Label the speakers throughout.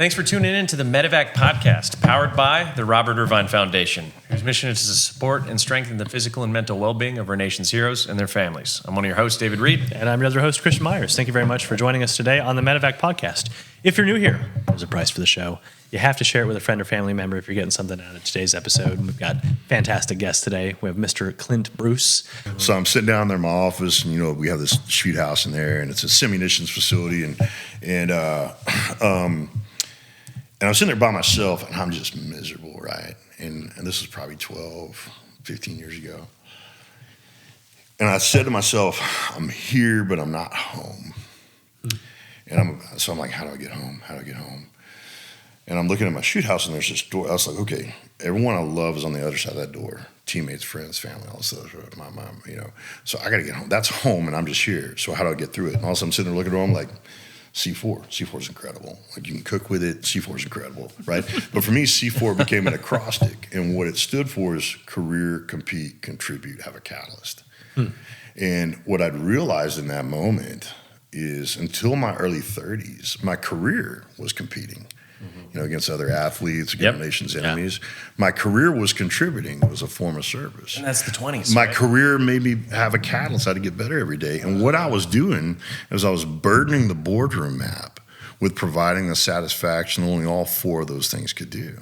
Speaker 1: Thanks for tuning in to the Medevac podcast, powered by the Robert Irvine Foundation, whose mission is to support and strengthen the physical and mental well-being of our nation's heroes and their families. I'm one of your hosts, David Reid.
Speaker 2: And I'm your other host, Christian Meyers. Thank you very much for joining us today on the Medevac podcast. If you're new here, there's a price for the show. You have to share it with a friend or family member if you're getting something out of today's episode. We've got fantastic guests today. We have Mr. Clint Bruce.
Speaker 3: So I'm sitting down there in my office, and we have this shoot house in there, and it's a semi-munitions facility, and I'm sitting there by myself, and I'm just miserable, right? And this was probably 12, 15 years ago. And I said to myself, I'm here, but I'm not home. And I'm like, how do I get home? How do I get home? And I'm looking at my shoot house, and there's this door. I was like, okay, everyone I love is on the other side of that door. Teammates, friends, family, all this stuff. My mom, So I got to get home. That's home, and I'm just here. So how do I get through it? And all of a sudden I'm sitting there looking at it, I'm like, C4 is incredible. Like, you can cook with it. C4 is incredible, right? But for me, C4 became an acrostic, and what it stood for is career, compete, contribute, have a catalyst. And what I'd realized in that moment is until my early 30s, my career was competing. Against other athletes, against nation's enemies. My career was contributing. It was a form of service.
Speaker 1: And that's the 20s.
Speaker 3: My career made me have a catalyst. I had to get better every day. And what I was doing is I was burdening the boardroom map with providing the satisfaction only all four of those things could do.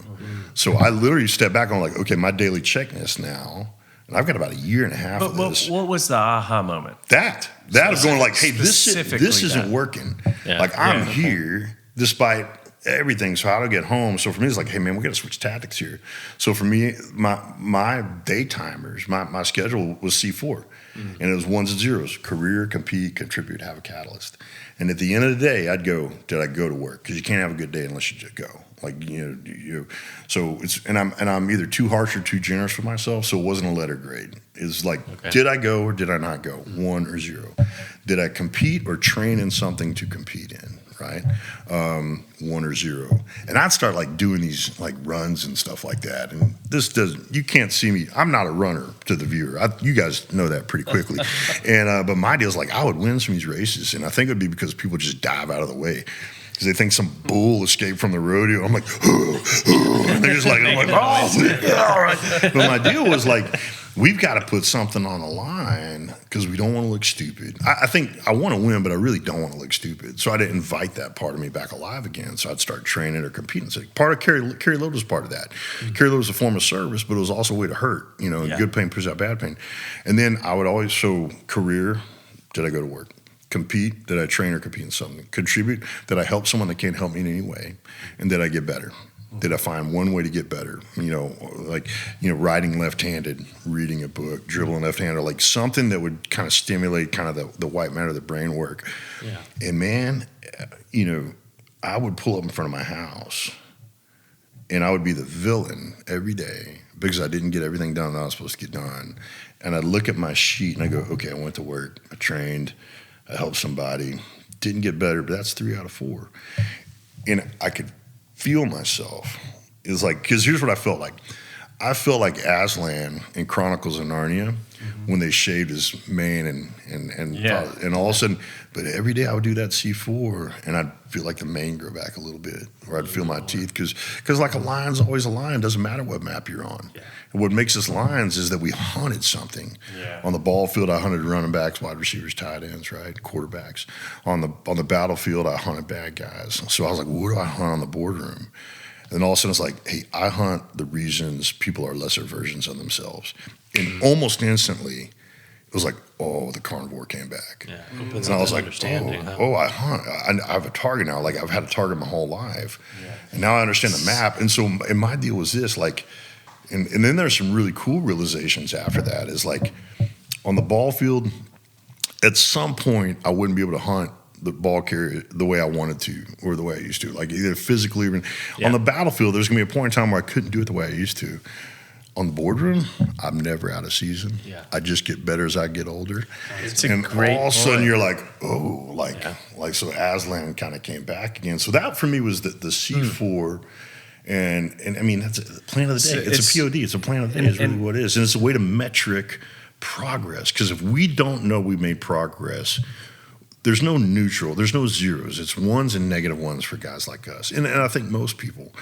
Speaker 3: So I literally stepped back and I'm like, okay, my daily checklist now, and I've got about a year and a half of this.
Speaker 1: What was the aha moment?
Speaker 3: That of going like, hey, this isn't working.
Speaker 1: Yeah.
Speaker 3: Like, I'm here despite everything. So how do I get home? So for me, it's like, hey man, we got to switch tactics here. So for me, my day timers, my schedule was C4, and it was ones and zeros: career, compete, contribute, have a catalyst. And at the end of the day, I'd go, did I go to work? Because you can't have a good day unless you just go. So it's and I'm either too harsh or too generous with myself. So it wasn't a letter grade. It's like, did I go or did I not go? 1 or 0. Did I compete or train in something to compete in? Right? 1 or 0. And I'd start like doing these like runs and stuff like that. And you can't see me. I'm not a runner to the viewer. You guys know that pretty quickly. And, but my deal is like, I would win some of these races. And I think it would be because people just dive out of the way. Because they think some bull escaped from the rodeo. I'm like, and they're just like, I'm like, oh, yeah, all right. But my deal was like, we've got to put something on the line because we don't want to look stupid. I think I want to win, but I really don't want to look stupid. So I didn't invite that part of me back alive again. So I'd start training or competing. So part of carry load was part of that. Carry load was a form of service, but it was also a way to hurt. Good pain pushes out bad pain. And then I would always career. Did I go to work? Compete, did I train or compete in something? Contribute, did I help someone that can't help me in any way? And did I get better? Did I find one way to get better? Writing left-handed, reading a book, dribbling left-handed, like something that would kind of stimulate kind of the white matter of the brain work. Yeah. And man, I would pull up in front of my house and I would be the villain every day because I didn't get everything done that I was supposed to get done. And I'd look at my sheet and I go, okay, I went to work, I trained, I helped somebody, didn't get better, but that's 3 out of 4. And I could feel myself. It's like, because here's what I felt like. I felt like Aslan in Chronicles of Narnia when they shaved his mane and all of a sudden, but every day I would do that C4 and I'd feel like the mane grow back a little bit, or I'd feel my teeth, because like a lion's always a lion, doesn't matter what map you're on. Yeah. And what makes us lions is that we hunted something. Yeah. On the ball field, I hunted running backs, wide receivers, tight ends, right, quarterbacks. On the battlefield, I hunted bad guys. So I was like, what do I hunt on the boardroom? And all of a sudden it's like, hey, I hunt the reasons people are lesser versions of themselves. And almost instantly, it was like, oh, the carnivore came back. Yeah, and I was like, I hunt. I have a target now. Like, I've had a target my whole life. Yeah. And now I understand the map. And so my deal was this, like, and then there's some really cool realizations after that, is like, on the ball field, at some point, I wouldn't be able to hunt the ball carrier the way I wanted to, or the way I used to, like either physically or on the battlefield. There's gonna be a point in time where I couldn't do it the way I used to. On the boardroom, I'm never out of season. Yeah. I just get better as I get older.
Speaker 1: It's a great
Speaker 3: all of a sudden you're like, oh, like so Aslan kind of came back again. So that for me was the C4. And I mean, that's a plan of the day. It's a POD. It's a plan of the day is really what it is. And it's a way to metric progress. Because if we don't know we made progress, there's no neutral, there's no zeros. It's ones and negative ones for guys like us, and I think most people.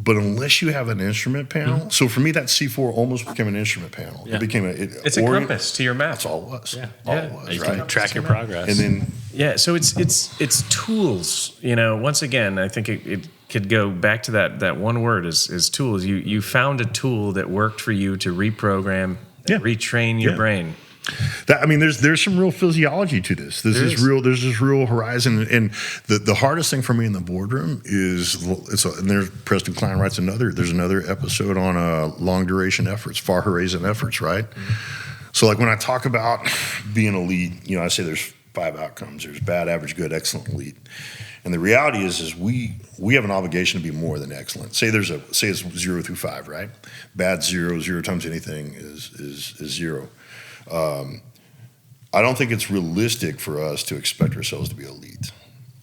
Speaker 3: But unless you have an instrument panel, so for me that C4 almost became an instrument panel.
Speaker 2: Yeah.
Speaker 3: It became
Speaker 1: It's a compass to your map.
Speaker 3: That's all it was.
Speaker 2: Yeah.
Speaker 3: All
Speaker 1: Yeah.
Speaker 3: it was,
Speaker 2: You
Speaker 3: right?
Speaker 2: can track your progress.
Speaker 3: And then
Speaker 1: So it's tools. Once again, I think it could go back to that one word is tools. You found a tool that worked for you to reprogram, retrain your brain.
Speaker 3: there's some real physiology to this. There's this real horizon, and the hardest thing for me in the boardroom is and there's Preston Klein writes there's another episode on long duration efforts, far horizon efforts, right? Mm-hmm. So like when I talk about being elite, I say there's 5 outcomes. There's bad, average, good, excellent, elite. And the reality is we have an obligation to be more than excellent. Say it's 0 through 5, right? Bad 0 times anything is 0. I don't think it's realistic for us to expect ourselves to be elite.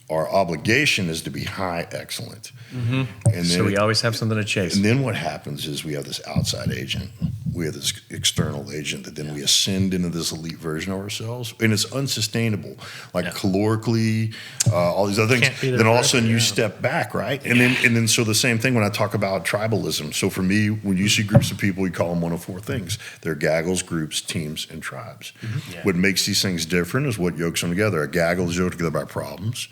Speaker 3: Our obligation is to be high excellent. Mm-hmm. And then
Speaker 1: so we always have something to chase.
Speaker 3: And then what happens is we have this outside agent. We have this external agent that then we ascend into this elite version of ourselves. And it's unsustainable. Like calorically, all these other things. Then all of a sudden you step back, right? And then so the same thing when I talk about tribalism. So for me, when you see groups of people, we call them one of 4 things. They're gaggles, groups, teams, and tribes. Mm-hmm. Yeah. What makes these things different is what yokes them together. A gaggle is yoked together by problems.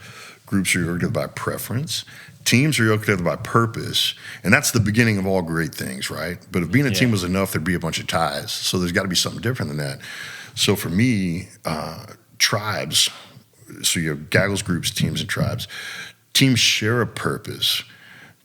Speaker 3: Groups are yoked together by preference. Teams are yoked together by purpose. And that's the beginning of all great things, right? But if being a team was enough, there'd be a bunch of ties. So there's got to be something different than that. So for me, tribes, so you have gaggles, groups, teams, and tribes. Teams share a purpose.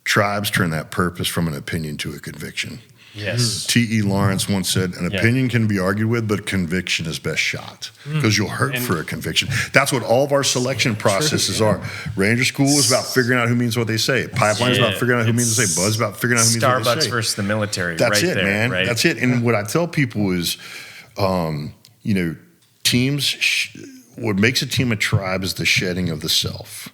Speaker 3: Tribes turn that purpose from an opinion to a conviction.
Speaker 1: Yes.
Speaker 3: T.E. Lawrence once said, an opinion can be argued with, but conviction is best shot because you'll hurt for a conviction. That's what all of our selection processes are. Ranger School is about figuring out who means what they say. Pipeline is about figuring out who means what they say. Buzz is about figuring out who means what they say.
Speaker 1: Starbucks versus the military.
Speaker 3: That's
Speaker 1: right
Speaker 3: it,
Speaker 1: there,
Speaker 3: man.
Speaker 1: Right?
Speaker 3: That's it. And what I tell people is, teams, what makes a team a tribe is the shedding of the self.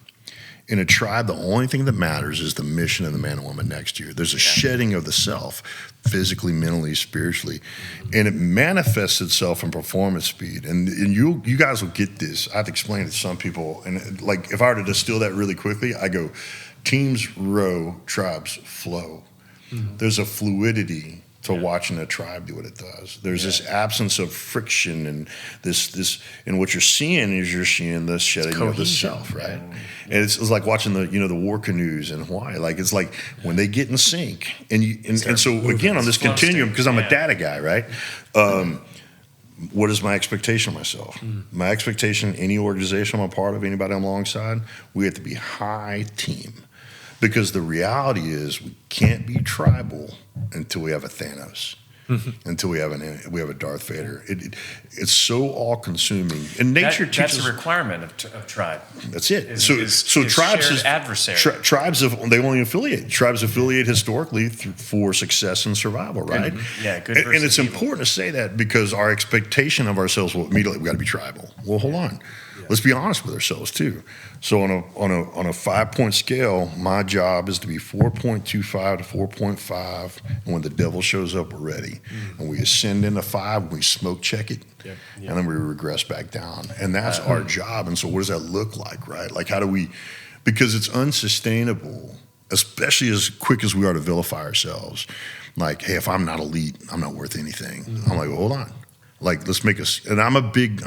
Speaker 3: In a tribe, the only thing that matters is the mission of the man and woman next to you. There's a shedding of the self, physically, mentally, spiritually, and it manifests itself in performance speed. And you guys will get this. I've explained it to some people, and like if I were to distill that really quickly, I go, teams row, tribes flow. Mm-hmm. There's a fluidity to watching a tribe do what it does. There's this absence of friction, and this, and what you're seeing is the shedding of the self, right? And it's like watching the war canoes in Hawaii. Like it's like when they get in sync, and so again on this continuum, because I'm a data guy, right? What is my expectation of myself? My expectation, any organization I'm a part of, anybody I'm alongside, we have to be high team. Because the reality is we can't be tribal until we have a Thanos, until we have a Darth Vader. It's so all-consuming. And nature teaches.
Speaker 1: That's a requirement of tribe.
Speaker 3: That's it. So tribes
Speaker 1: shared adversary.
Speaker 3: Tribes they only affiliate. Tribes affiliate historically for success and survival, right?
Speaker 1: Good.
Speaker 3: And it's important to say that because our expectation of ourselves will immediately we got to be tribal. Well, hold on. Let's be honest with ourselves too. So on a 5-point scale, my job is to be 4.25 to 4.5, and when the devil shows up, we're ready. And we ascend into 5, we smoke check it, and then we regress back down. And that's our job. And so what does that look like, right? Like how do we? Because it's unsustainable, especially as quick as we are to vilify ourselves. Like, hey, if I'm not elite, I'm not worth anything. I'm like, well, hold on. Like, let's make us, and I'm a big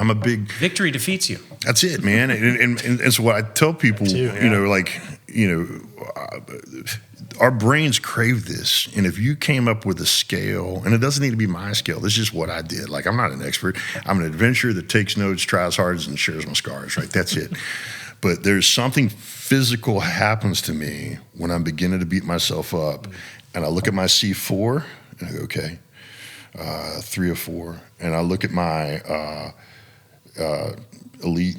Speaker 1: victory defeats you.
Speaker 3: That's it, man. And so what I tell people, our brains crave this. And if you came up with a scale, and it doesn't need to be my scale, this is just what I did. Like, I'm not an expert. I'm an adventurer that takes notes, tries hard, and shares my scars, right? That's it. But there's something physical happens to me when I'm beginning to beat myself up. And I look at my C4, and I go, okay. 3 or 4, and I look at my elite,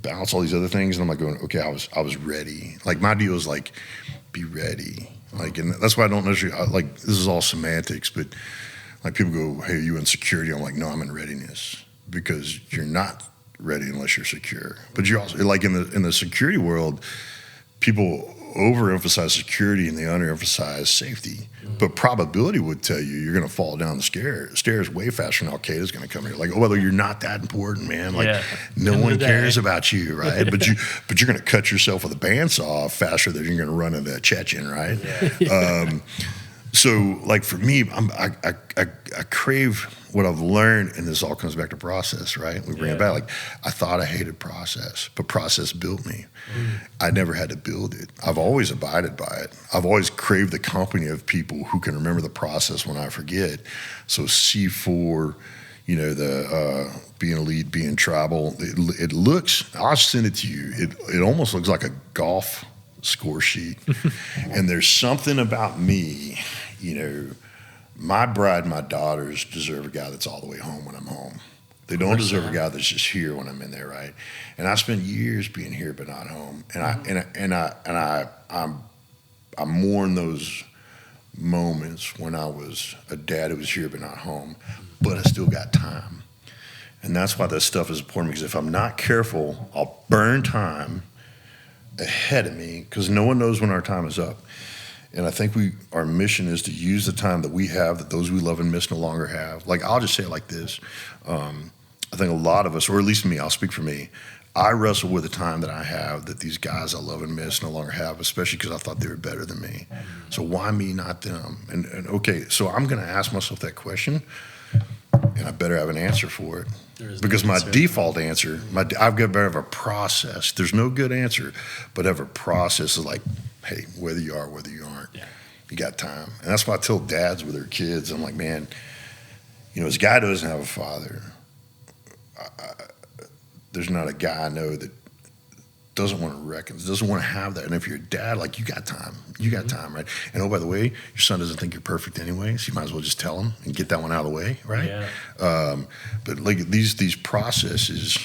Speaker 3: balance, all these other things, and I'm like going, okay, I was ready. Like my deal is like, be ready. Like, and that's why I don't necessarily like. This is all semantics, but like people go, hey, are you in security? I'm like, no, I'm in readiness because you're not ready unless you're secure. But you also like in the security world, people overemphasize security and they underemphasize safety. But probability would tell you you're going to fall down the stairs way faster than Al Qaeda's going to come here. Like, oh, well, you're not that important, man. Like, no one cares about you, right? but you're going to cut yourself with a bandsaw faster than you're going to run into a Chechen, right? So, like for me, I crave what I've learned, and this all comes back to process, right? We bring it back. Like, I thought I hated process, but process built me. I never had to build it. I've always abided by it. I've always craved the company of people who can remember the process when I forget. So C4, you know, the being elite, being tribal, it looks, I'll send it to you, it almost looks like a golf score sheet. And there's something about me, you know, my bride, my daughters deserve a guy that's all the way home when I'm home. They don't deserve a guy that's just here when I'm in there, right? And I spent years being here but not home, and I mourn those moments when I was a dad who was here but not home, but I still got time, and that's why this stuff is important. Because if I'm not careful, I'll burn time ahead of me because no one knows when our time is up. And I think our mission is to use the time that we have that those we love and miss no longer have. Like, I'll just say it like this. I think a lot of us, or at least me, I'll speak for me, I wrestle with the time that I have that these guys I love and miss no longer have, especially because I thought they were better than me. So why me, not them? And okay, so I'm going to ask myself that question, and I better have an answer for it. Because my default answer, I've got to have a process. There's no good answer, but have a process is like, hey, whether you are, whether you aren't, you got time. And that's why I tell dads with their kids, I'm like, man, you know, this guy doesn't have a father. There's not a guy I know that doesn't want to reckon, doesn't want to have that. And if you're a dad, like, you got time. You got time, right? And oh, by the way, your son doesn't think you're perfect anyway, so you might as well just tell him and get that one out of the way, right? Yeah. But like these processes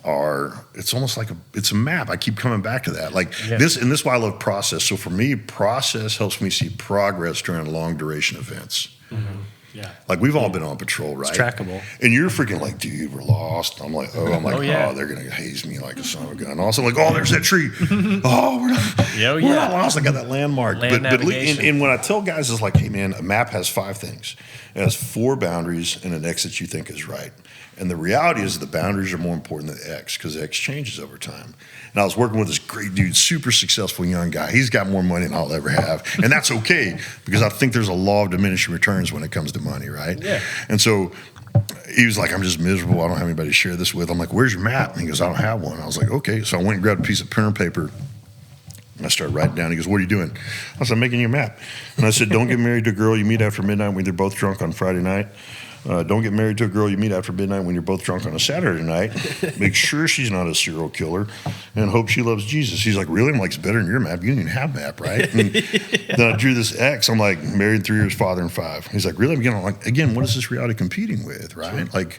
Speaker 3: are, it's almost like it's a map. I keep coming back to that. Like this, and this is why I love process. So for me, process helps me see progress during long duration events.
Speaker 2: Yeah.
Speaker 3: Like, we've all been on patrol, right?
Speaker 2: It's trackable.
Speaker 3: And you're freaking like, dude, we're lost. I'm like, oh, they're going to haze me like a son of a gun. Also, like, oh, there's that tree. Oh, we're not lost. I got that landmark. But and when I tell guys, it's like, hey, man, a map has 5 things. It has 4 boundaries and an X that you think is right. And the reality is the boundaries are more important than X, because X changes over time. And I was working with this great dude, super successful young guy. He's got more money than I'll ever have. And that's okay, because I think there's a law of diminishing returns when it comes to money, right? Yeah. And so he was like, I'm just miserable. I don't have anybody to share this with. I'm like, where's your map? And he goes, I don't have one. I was like, okay. So I went and grabbed a piece of pen and paper. And I started writing down. He goes, what are you doing? I said, I'm making you a map. And I said, don't get married to a girl you meet after midnight when you're both drunk on Friday night. Don't get married to a girl you meet after midnight when you're both drunk on a Saturday night. Make sure she's not a serial killer, and hope she loves Jesus. He's like, really? I'm like, it's better than your map. You didn't even have a map, right? And then I drew this X. I'm like, married 3 years, father and 5. He's like, really? I'm like, again, what is this reality competing with, right? Sure.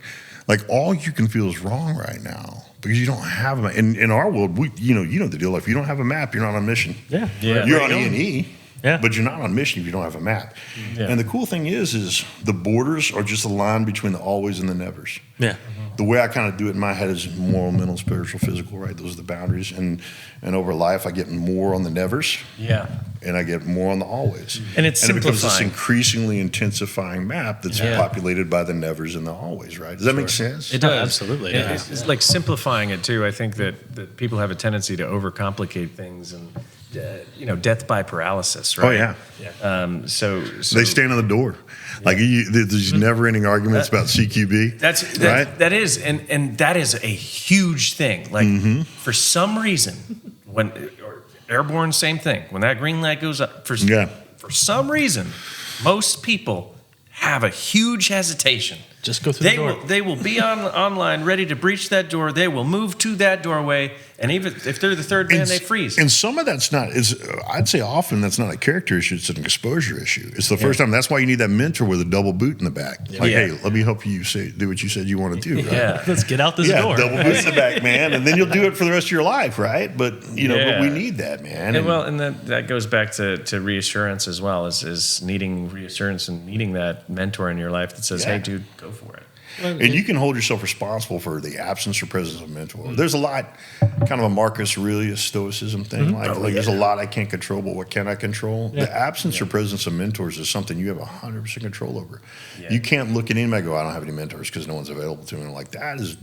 Speaker 3: Like all you can feel is wrong right now because you don't have a map. In our world, you know the deal. If you don't have a map, you're not on mission.
Speaker 2: Yeah.
Speaker 3: You're on E&E. Yeah. But you're not on mission if you don't have a map. Yeah. And the cool thing is the borders are just a line between the always and the nevers. Yeah. The way I kind of do it in my head is moral, mental, spiritual, physical, right? Those are the boundaries. And over life, I get more on the nevers. Yeah. And I get more on the always.
Speaker 1: And it becomes
Speaker 3: this increasingly intensifying map that's populated by the nevers and the always, right? Does that make sense?
Speaker 1: It does.
Speaker 2: Absolutely.
Speaker 1: Yeah. It's like simplifying it too. I think that people have a tendency to overcomplicate things and death by paralysis, right?
Speaker 3: Oh, yeah.
Speaker 1: So
Speaker 3: they stand on the door. Like, there's never-ending arguments about CQB.
Speaker 1: Right? That is, and that is a huge thing. Like, for some reason, or airborne, same thing. When that green light goes up, for some reason, most people have a huge hesitation.
Speaker 2: Just go through the door.
Speaker 1: They will be online, ready to breach that door. They will move to that doorway, and even if they're the third man, they freeze.
Speaker 3: And some of that's not. I'd say often that's not a character issue. It's an exposure issue. It's the first time. That's why you need that mentor with a double boot in the back. Yeah. Like, hey, let me help you do what you said you want to do. Right?
Speaker 2: Yeah, let's get out this door.
Speaker 3: Double boot in the back, man, and then you'll do it for the rest of your life, right? But but we need that, man.
Speaker 1: And that goes back to reassurance as well, is needing reassurance and needing that mentor in your life that says, hey, dude, go for it.
Speaker 3: And you can hold yourself responsible for the absence or presence of a mentor. There's a lot, kind of a Marcus Aurelius stoicism thing. Like there's a lot I can't control, but what can I control? The absence or presence of mentors is something you have 100% control over. You can't look at anybody and go, I don't have any mentors because no one's available to me. And like, that is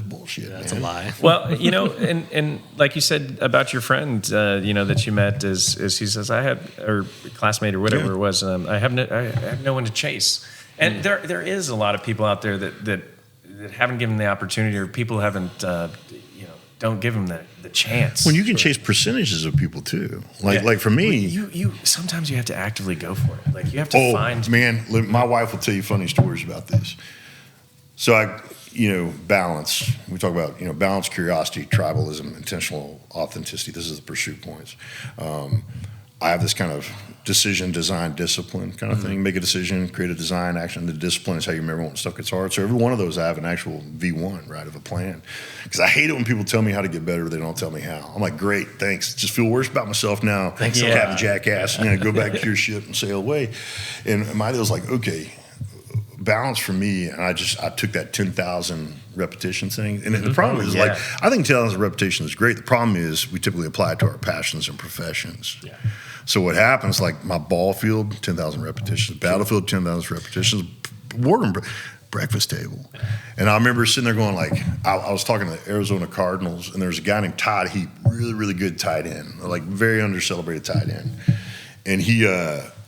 Speaker 3: bullshit.
Speaker 2: That's a lie.
Speaker 1: Well, and like you said about your friend, that you met, is he says, I have, or classmate or whatever it was, I have no one to chase. And there is a lot of people out there that haven't given the opportunity, or people haven't, don't give them the chance.
Speaker 3: When you can chase percentages of people too, like for me,
Speaker 1: you sometimes you have to actively go for it. Like you have to find.
Speaker 3: Man, my wife will tell you funny stories about this. So balance. We talk about, balance, curiosity, tribalism, intentional authenticity. This is the pursuit points. I have this kind of decision, design, discipline kind of thing. Make a decision, create a design, action. The discipline is how you remember when stuff gets hard. So every one of those, I have an actual V1, right, of a plan. Because I hate it when people tell me how to get better, they don't tell me how. I'm like, great, thanks. Just feel worse about myself now.
Speaker 2: Thanks,
Speaker 3: Captain Jackass. Go back to your ship and sail away. And my deal was like, okay, balance for me, and I took that 10,000 repetition thing. And the problem is, I think 10,000 repetition is great. The problem is we typically apply it to our passions and professions. Yeah. So what happens, like my ball field, 10,000 repetitions, battlefield, 10,000 repetitions, boardroom, breakfast table. Yeah. And I remember sitting there going like, I was talking to the Arizona Cardinals, and there was a guy named Todd Heap, really, really good tight end, like very under-celebrated tight end. And he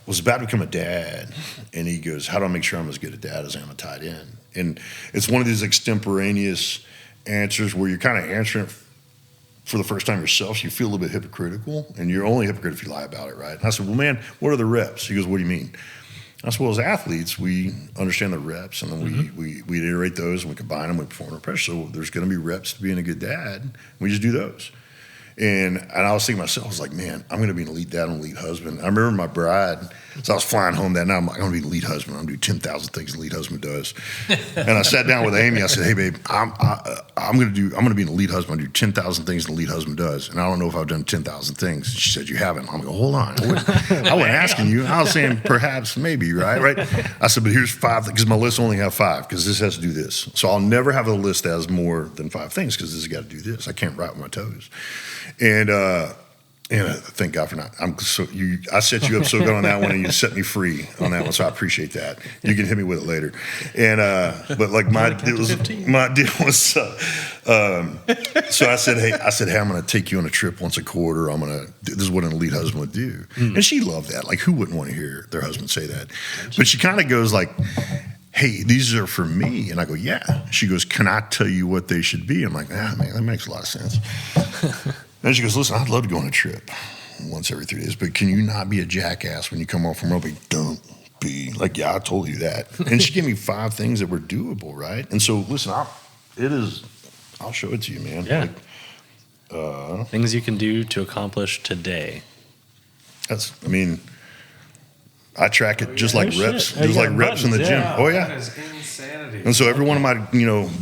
Speaker 3: was about to become a dad, and he goes, how do I make sure I'm as good a dad as I am a tight end? And it's one of these extemporaneous answers where you're kind of answering it for the first time yourself, so you feel a little bit hypocritical, and you're only a hypocrite if you lie about it, right? And I said, well, man, what are the reps? He goes, what do you mean? I said, well, as athletes, we understand the reps, and then we iterate those, and we combine them, we perform under pressure. So there's going to be reps to being a good dad. We just do those. And I was thinking to myself, I was like, man, I'm going to be an elite dad and an elite husband. I remember my bride, so I was flying home that night. I'm like, I'm going to be an elite husband. I'm going to do 10,000 things an elite husband does. And I sat down with Amy. I said, hey, babe, I'm going to be an elite husband. I'm going to do 10,000 things an elite husband does. And I don't know if I've done 10,000 things. She said, you haven't. I'm going, hold on. I wasn't asking you. I was saying perhaps, maybe, right? I said, but here's 5, because my list only have 5, because this has to do this. So I'll never have a list that has more than 5 things, because this has got to do this. I can't write with my toes. And thank God for not. I set you up so good on that one, and you set me free on that one. So I appreciate that. You can hit me with it later. And but like my deal was. So I said, hey, I'm going to take you on a trip once a quarter. This is what an elite husband would do. And she loved that. Like, who wouldn't want to hear their husband say that? But she kind of goes like, hey, these are for me. And I go, yeah. She goes, can I tell you what they should be? I'm like, man, that makes a lot of sense. And she goes, listen, I'd love to go on a trip once every 3 days, but can you not be a jackass when you come home from rugby? Don't be. Like, yeah, I told you that. And she gave me 5 things that were doable, right? And so, listen, I'll show it to you, man.
Speaker 2: Yeah. Things you can do to accomplish today.
Speaker 3: I track it just like reps, reps in the gym. Oh, yeah.
Speaker 1: That is insanity.
Speaker 3: And so every one of my,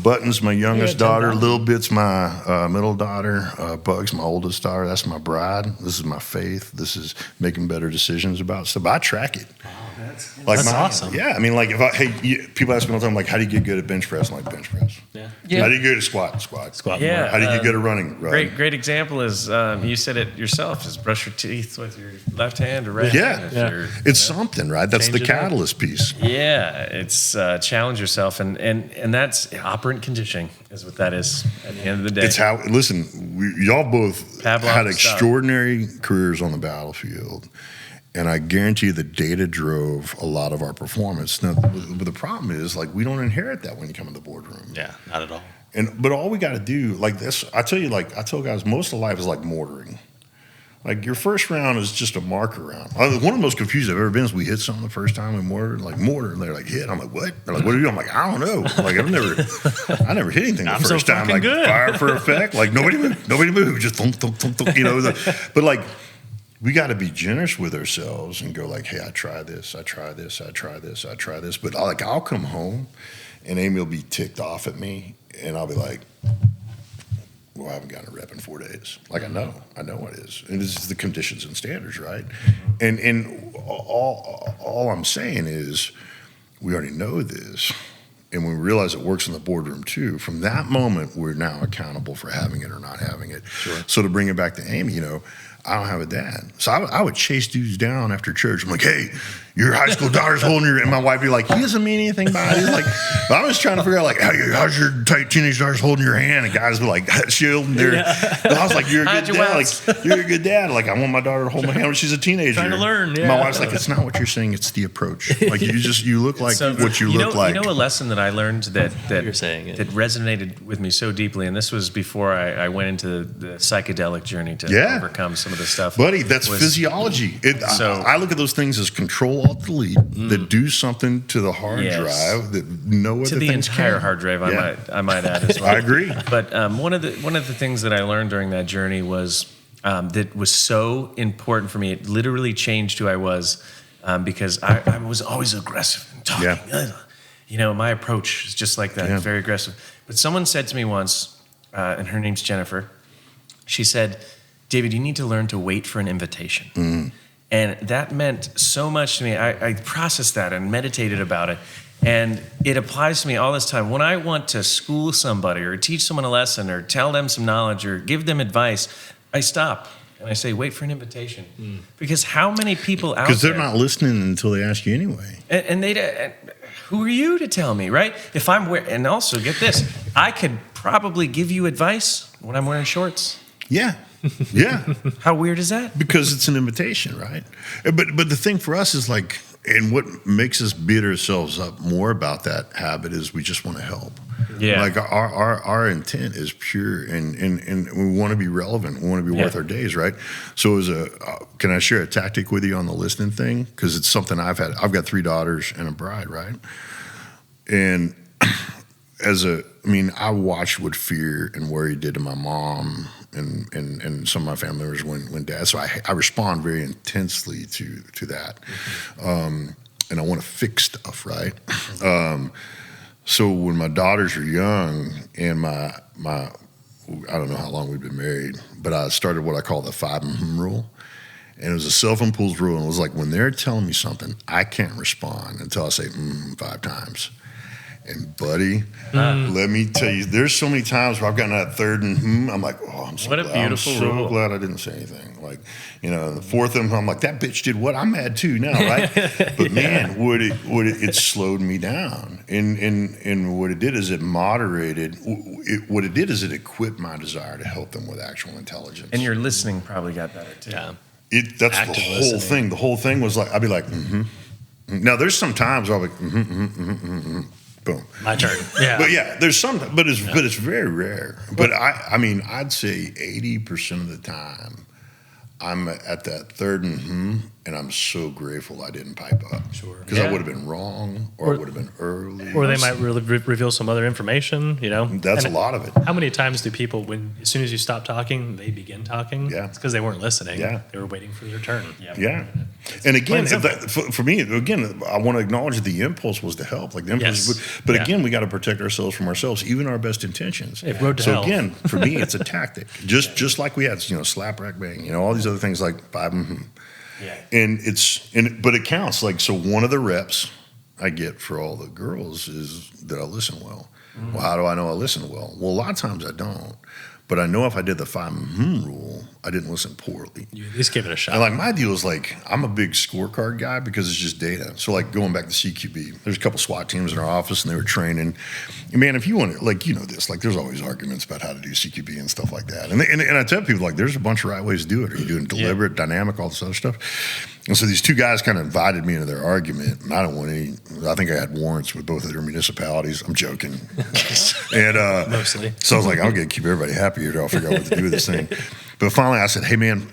Speaker 3: Button's my youngest daughter, Little Bit's my middle daughter, Bug's my oldest daughter. That's my bride. This is my faith. This is making better decisions about stuff. But I track it.
Speaker 1: Wow,
Speaker 2: that's awesome.
Speaker 3: Yeah, people ask me all the time, like, how do you get good at bench press? I'm like, bench press.
Speaker 2: Yeah.
Speaker 3: How do you get good at squat?
Speaker 1: Yeah.
Speaker 3: How do you get good at running?
Speaker 1: Great example is you said it yourself. Is brush your teeth with your left hand or right hand.
Speaker 3: Yeah. It's something, right? That's the catalyst piece.
Speaker 1: Yeah, it's challenge yourself, and that's operant conditioning is what that is at the end of the day.
Speaker 3: It's how. Listen, y'all both
Speaker 1: Pavlov
Speaker 3: had extraordinary careers on the battlefield. And I guarantee you the data drove a lot of our performance. Now, but the problem is, like, we don't inherit that when you come in the boardroom.
Speaker 2: Yeah, not at all.
Speaker 3: But all we got to do, like this, I tell guys, most of life is like mortaring. Like, your first round is just a marker round. One of the most confused I've ever been is we hit something the first time we mortared, like mortar, and they're like, hit. I'm like, what? They're like, what do you do? I'm like, I don't know. Like, I never hit anything the first time. Like,
Speaker 2: good.
Speaker 3: Fire for effect. Like, nobody move. Just thump, thump, thump, thump, But like, we got to be generous with ourselves and go like, hey, I try this. But I'll come home and Amy will be ticked off at me, and I'll be like, well, I haven't gotten a rep in 4 days. Like, I know what it is. And this is the conditions and standards, right? And all I'm saying is we already know this. and when we realize it works in the boardroom too, from that moment, we're now accountable for having it or not having it.
Speaker 2: Sure.
Speaker 3: So to bring it back to Amy, you know, I don't have a dad. So I would chase dudes down after church. I'm like, hey, your high school daughter's holding your, and my wife would be like, he doesn't mean anything by it. He's like, I was trying to figure out, like, how's your tight teenage daughter's holding your hand? And guys were like, shielding their, I was like, you're a good dad. Like, you're a good dad. Like, I want my daughter to hold my hand when she's a teenager.
Speaker 2: Trying to learn, yeah.
Speaker 3: My wife's like, it's not what you're saying, it's the approach. Like, you look like what you look like.
Speaker 1: You know a lesson that I learned that
Speaker 2: You're saying it.
Speaker 1: that resonated with me so deeply, and this was before I went into the psychedelic journey to overcome some of the stuff.
Speaker 3: Buddy, that's physiology. I look at those things as control-alt-delete that do something to the hard drive that no other
Speaker 1: to the
Speaker 3: things
Speaker 1: entire
Speaker 3: can.
Speaker 1: hard drive. I might add as well.
Speaker 3: I agree.
Speaker 1: But one of the things that I learned during that journey was that was so important for me. It literally changed who I was because I was always aggressive and talking.
Speaker 3: Yeah.
Speaker 1: You know, my approach is just like that, very aggressive. But someone said to me once, and her name's Jennifer. She said, David, you need to learn to wait for an invitation.
Speaker 3: Mm.
Speaker 1: And that meant so much to me. I processed that and meditated about it. And it applies to me all this time. When I want to school somebody or teach someone a lesson or tell them some knowledge or give them advice, I stop and I say, wait for an invitation. Because how many people out there...
Speaker 3: Because they're not listening until they ask you anyway.
Speaker 1: And who are you to tell me, right? If I'm wearing... And also, get this. I could probably give you advice when I'm wearing shorts.
Speaker 3: Yeah. Yeah.
Speaker 1: How weird is that?
Speaker 3: Because it's an invitation, right? But the thing for us is like, and what makes us beat ourselves up more about that habit is we just want to help.
Speaker 1: Yeah.
Speaker 3: Like our intent is pure and we want to be relevant. We want to be worth our days, right? So can I share a tactic with you on the listening thing? Because it's something I've got 3 daughters and a bride, right? And I watched what fear and worry did to my mom and some of my family members when dad. So I respond very intensely to that, and I want to fix stuff, right? So when my daughters are young, and my I don't know how long we've been married, but I started what I call the 5 rule. And it was a self-imposed rule, and it was like when they're telling me something, I can't respond until I say 5 times. And buddy, let me tell you, there's so many times where I've gotten that third I'm like, oh, I'm so glad I didn't say anything. Like, you know, the 4th I'm like, that bitch did what? I'm mad too now, right? But man, it slowed me down. And what it did is it moderated. What it did is it equipped my desire to help them with actual intelligence.
Speaker 1: And your listening probably got better too.
Speaker 2: Yeah.
Speaker 3: That's active the whole listening. Thing. The whole thing was like, I'd be like, Now there's some times where I'll be, boom.
Speaker 2: My turn. Yeah.
Speaker 3: But yeah, there's some, but it's very rare. But I'd say 80% of the time, I'm at that 3rd and I'm so grateful I didn't pipe up.
Speaker 2: Sure.
Speaker 3: Because I would have been wrong, or I would have been early.
Speaker 2: Or they might really reveal some other information, you know?
Speaker 3: That's a lot of it.
Speaker 2: How many times do people, as soon as you stop talking, they begin talking?
Speaker 3: Yeah.
Speaker 2: It's because they weren't listening.
Speaker 3: Yeah.
Speaker 2: They were waiting for their turn.
Speaker 3: Yeah. And again, for me, again, I want to acknowledge that the impulse was to help. Like the impulse, but again, we got to protect ourselves from ourselves, even our best intentions.
Speaker 2: Road to hell.
Speaker 3: Again, for me, it's a tactic. Just like we had, slap, rack, bang, all these other things like 5 Yeah. But it counts. Like, so one of the reps I get for all the girls is that I listen well. Well, how do I know I listen well? Well, a lot of times I don't. But I know if I did the 5 rule, I didn't listen poorly.
Speaker 2: You at least give it a shot.
Speaker 3: And like my deal is like, I'm a big scorecard guy because it's just data. So like going back to CQB, there's a couple SWAT teams in our office and they were training. And man, if you want to, like, this, like there's always arguments about how to do CQB and stuff like that. And I tell people like, there's a bunch of right ways to do it. Are you doing deliberate, dynamic, all this other stuff? And so these 2 guys kind of invited me into their argument, and I don't want any. I think I had warrants with both of their municipalities. I'm joking, and
Speaker 2: mostly.
Speaker 3: So I was like, I'm gonna keep everybody happy here. I'll figure out what to do with this thing. But finally, I said, hey man,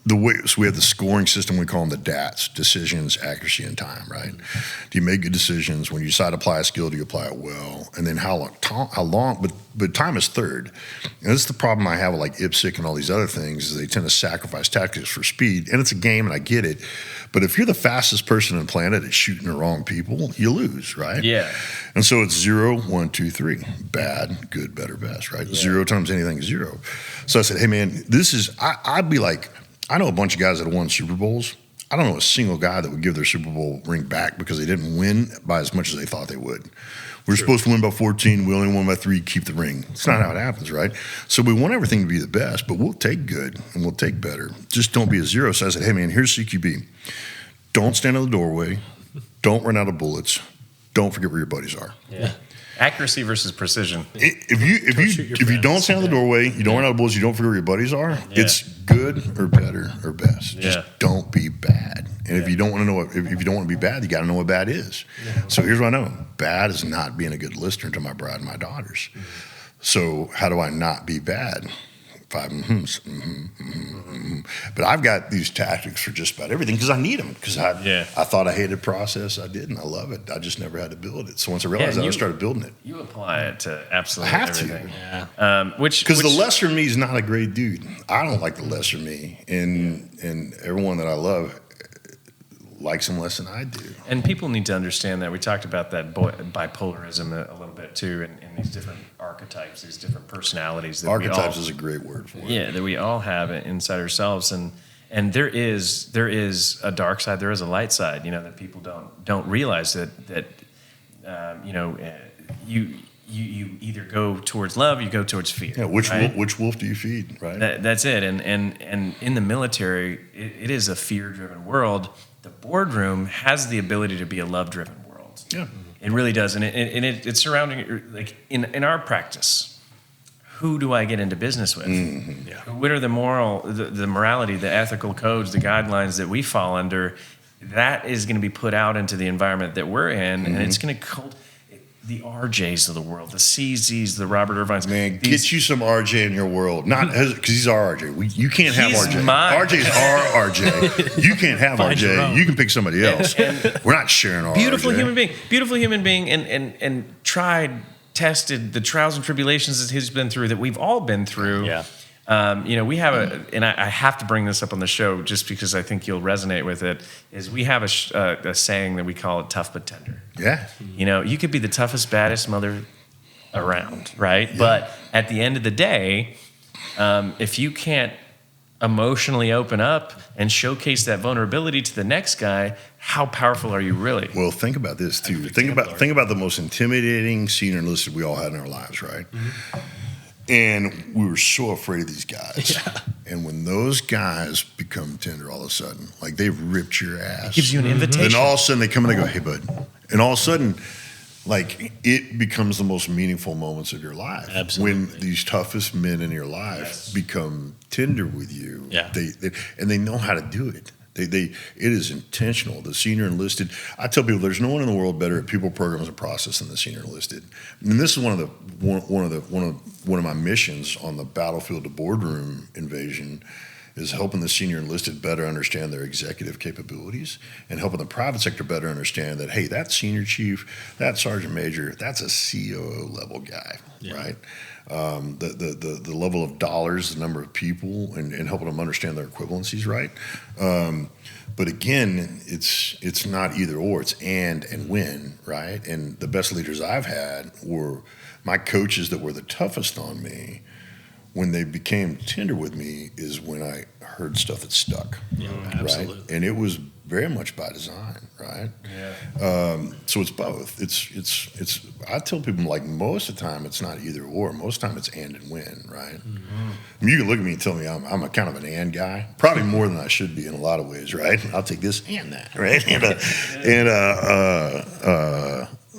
Speaker 3: so we have the scoring system. We call them the DATs: decisions, accuracy, and time. Right? Do you make good decisions? When you decide to apply a skill, do you apply it well? And then how long? But time is 3rd. And this is the problem I have with like IPSC and all these other things is they tend to sacrifice tactics for speed. And it's a game, and I get it. But if you're the fastest person on the planet at shooting the wrong people, you lose, right?
Speaker 1: Yeah.
Speaker 3: And so it's 0, 1, 2, 3. Bad, good, better, best, right? Yeah. 0 times anything is 0. So I said, hey man, I'd be like, I know a bunch of guys that have won Super Bowls. I don't know a single guy that would give their Super Bowl ring back because they didn't win by as much as they thought they would. We're supposed to win by 14. We only won by 3. Keep the ring. It's not how it happens, right? So we want everything to be the best, but we'll take good and we'll take better. Just don't be a zero. So I said, hey, man, here's CQB. Don't stand in the doorway. Don't run out of bullets. Don't forget where your buddies are.
Speaker 1: Yeah. Accuracy versus precision.
Speaker 3: If you don't stand in the doorway, you don't run out of bullets, you don't forget where your buddies are, it's good or better or best. Just don't be bad. And if you don't want to know if you don't want to be bad, you got to know what bad is. So here's what I know. Bad is not being a good listener to my bride and my daughters. So how do I not be bad? 5 But I've got these tactics for just about everything because I need them. Because I thought I hated process. I didn't. I love it. I just never had to build it. So once I realized that, I started building it.
Speaker 1: You apply it to absolutely everything.
Speaker 3: Because the lesser me is not a great dude. I don't like the lesser me, and everyone that I love likes him less than I do.
Speaker 1: And people need to understand that. We talked about that bipolarism a little bit too, and these different archetypes, these different personalities. That
Speaker 3: Archetypes is a great word for it.
Speaker 1: Yeah, that we all have inside ourselves, and there is a dark side, there is a light side. That people don't realize that you either go towards love, you go towards fear.
Speaker 3: Yeah, which wolf do you feed? Right.
Speaker 1: That's it. And in the military, it is a fear-driven world. The boardroom has the ability to be a love-driven world.
Speaker 3: Yeah,
Speaker 1: it really does, and it's surrounding, like in our practice. Who do I get into business with?
Speaker 3: Mm-hmm. Yeah.
Speaker 1: What are the morality, the ethical codes, the guidelines that we fall under? That is going to be put out into the environment that we're in, and it's going to the RJs of the world, the CZs, the Robert Irvines.
Speaker 3: Man, get you some RJ in your world. Not because he's our RJ. You can't have RJ. RJ's our RJ. You can't have RJ. You can pick somebody else. And we're not sharing our
Speaker 1: beautiful
Speaker 3: RJ.
Speaker 1: Beautiful human being, and tried, tested the trials and tribulations that he's been through, that we've all been through.
Speaker 2: Yeah.
Speaker 1: We have and I have to bring this up on the show just because I think you'll resonate with it, is we have a saying that we call it tough but tender.
Speaker 3: Yeah.
Speaker 1: You could be the toughest, baddest mother around, right? Yeah. But at the end of the day, if you can't emotionally open up and showcase that vulnerability to the next guy, how powerful are you really?
Speaker 3: Well, think about this too. Think about the most intimidating senior enlisted we all had in our lives, right? Mm-hmm. And we were so afraid of these guys. Yeah. And when those guys become tender all of a sudden, like they've ripped your ass.
Speaker 1: It gives you an invitation.
Speaker 3: Then all of a sudden they come in and they go, hey, bud. And all of a sudden, like it becomes the most meaningful moments of your life.
Speaker 2: Absolutely.
Speaker 3: When these toughest men in your life become tender with you.
Speaker 2: Yeah.
Speaker 3: They know how to do it. It is intentional. The senior enlisted, I tell people there's no one in the world better at people, programs, and process than the senior enlisted. And this is one of my missions on the battlefield to boardroom invasion is helping the senior enlisted better understand their executive capabilities and helping the private sector better understand that, hey, that senior chief, that sergeant major, that's a COO level guy, right? The level of dollars, the number of people, and helping them understand their equivalencies, right? But again, it's not either or, it's and when, right? And the best leaders I've had were my coaches that were the toughest on me. When they became tender with me is when I heard stuff that stuck, right? And it was very much by design, right? Yeah. So it's both. It's. I tell people like most of the time it's not either or. Most of the time it's and when, right? Mm-hmm. I mean, you can look at me and tell me I'm a kind of an and guy, probably more than I should be in a lot of ways, right? I'll take this and that, right?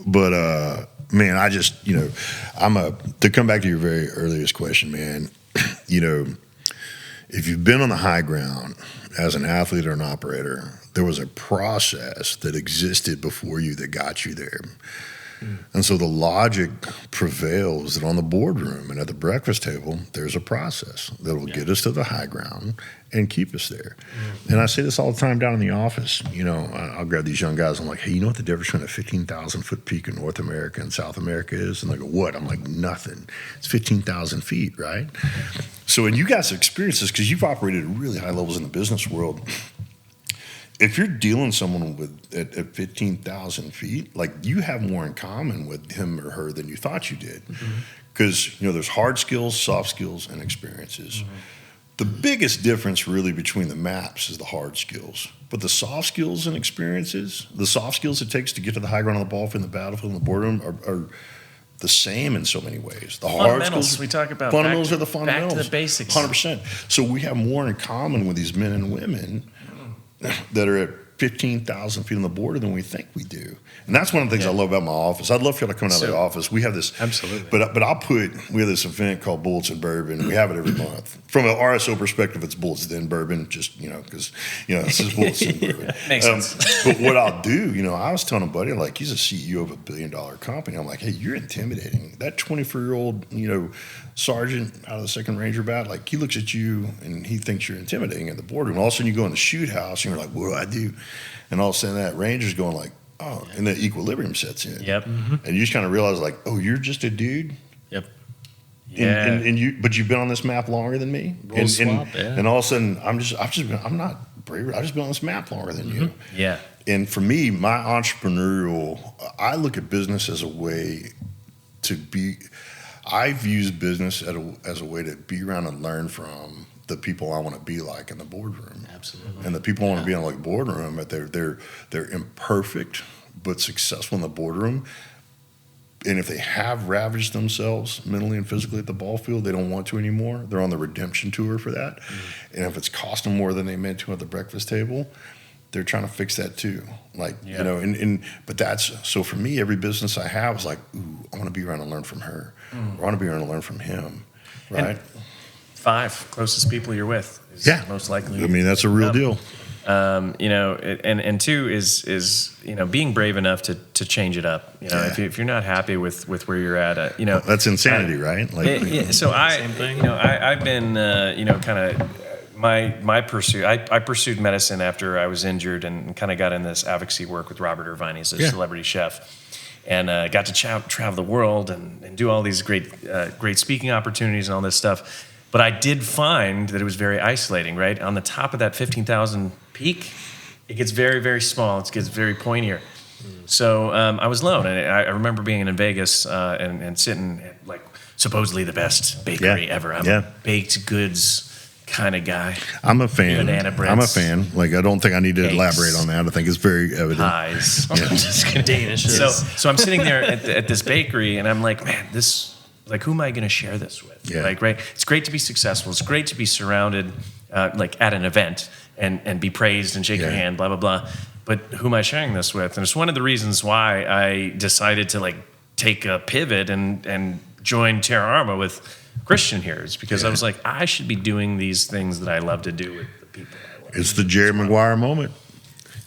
Speaker 3: But man, I just, to come back to your very earliest question, man, if you've been on the high ground as an athlete or an operator, there was a process that existed before you that got you there. And so the logic prevails that on the boardroom and at the breakfast table, there's a process that will get us to the high ground and keep us there. And I say this all the time down in the office. I'll grab these young guys. I'm like, hey, you know what the difference between a 15,000 foot peak in North America and South America is? And they go, what? I'm like, nothing. It's 15,000 feet, right? So, and you guys experience this because you've operated at really high levels in the business world. If you're dealing with someone at 15,000 feet, like you have more in common with him or her than you thought you did. Because, there's hard skills, soft skills, and experiences. The biggest difference really between the maps is the hard skills. But the soft skills and experiences, the soft skills it takes to get to the high ground on the ball field, in the battlefield, in the boardroom are the same in so many ways. The hard skills,
Speaker 1: we talk about
Speaker 3: fundamentals are the fundamentals.
Speaker 1: Back to the basics.
Speaker 3: 100%. So we have more in common with these men and women that are at 15,000 feet on the border than we think we do. And that's one of the things I love about my office. I'd love for y'all to come out of the office. We have this.
Speaker 2: Absolutely.
Speaker 3: But we have this event called Bullets and Bourbon. We have it every month. From an RSO perspective, it's Bullets then Bourbon, just, because, this is Bullets and Bourbon.
Speaker 1: Makes sense.
Speaker 3: But what I'll do, I was telling a buddy, like, he's a CEO of $1 billion company. I'm like, hey, you're intimidating. That 24-year-old, sergeant out of the 2nd Ranger Bat, like, he looks at you and he thinks you're intimidating in the boardroom. All of a sudden you go in the shoot house and you're like, what do I do? And all of a sudden that Ranger's going like, oh, and the equilibrium sets in.
Speaker 1: Yep.
Speaker 3: And you just kind of realize like, oh, you're just a dude.
Speaker 2: Yep.
Speaker 3: Yeah. But you've been on this map longer than me. And all of a sudden I'm not braver. I've just been on this map longer than you.
Speaker 1: Yeah.
Speaker 3: And for me, my I look at business as a way to be. I've used business as a way to be around and learn from the people I want to be like in the boardroom.
Speaker 2: Absolutely.
Speaker 3: And the people I want to be in like boardroom, but they're imperfect but successful in the boardroom. And if they have ravaged themselves mentally and physically at the ball field, they don't want to anymore. They're on the redemption tour for that. And if it's cost them more than they meant to at the breakfast table, they're trying to fix that too. Like, but that's, so for me, every business I have is like, ooh, I want to be around and learn from her. Or I want to be around and learn from him. Right?
Speaker 1: And 5 closest people you're with is most likely.
Speaker 3: I mean, that's a real deal.
Speaker 1: And 2 is being brave enough to change it up. If you're not happy with where you're at,
Speaker 3: that's insanity, right? Like,
Speaker 1: so I've been kind of my pursuit. I pursued medicine after I was injured and kind of got in this advocacy work with Robert Irvine. He's a celebrity chef, and got to travel the world and do all these great speaking opportunities and all this stuff. But I did find that it was very isolating, right? On the top of that 15,000 peak, it gets very, very small. It gets very pointier. So I was alone. And I remember being in Vegas and sitting at, like, supposedly the best bakery ever. I'm a baked goods kind of guy.
Speaker 3: I'm a fan.
Speaker 1: Banana breads.
Speaker 3: I'm a fan. Like, I don't think I need to
Speaker 1: Cakes.
Speaker 3: Elaborate on that. I think it's very evident.
Speaker 1: Pies.
Speaker 2: Just kidding. Danish.
Speaker 1: So I'm sitting there at this bakery, and I'm like, man, who am I going to share this with?
Speaker 3: Yeah.
Speaker 1: Like, right? It's great to be successful. It's great to be surrounded, like at an event and be praised and shake your hand, blah, blah, blah. But who am I sharing this with? And it's one of the reasons why I decided to, like, take a pivot and join Terra Arma with Christian here. Is because I was like, I should be doing these things that I love to do with the people I love.
Speaker 3: It's the Jerry Maguire moment.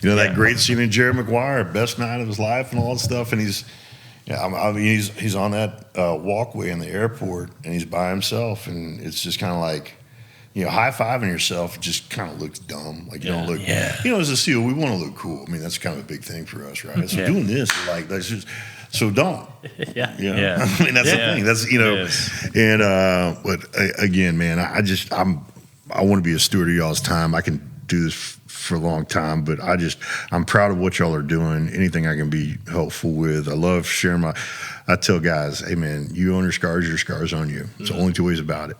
Speaker 3: That great scene in Jerry Maguire, best night of his life and all that stuff. And he's on that walkway in the airport, and he's by himself, and it's just kind of like, high-fiving yourself just kind of looks dumb. Like, you don't look, as a SEAL, we want to look cool. I mean, that's kind of a big thing for us, right? So doing this, like, that's just, so don't.
Speaker 2: Yeah.
Speaker 3: I mean, that's the thing. That's, but again, man, I want to be a steward of y'all's time. I can do this for a long time, but I'm proud of what y'all are doing. Anything I can be helpful with. I love sharing I tell guys, hey man, you own your scars own you. It's the only 2 ways about it.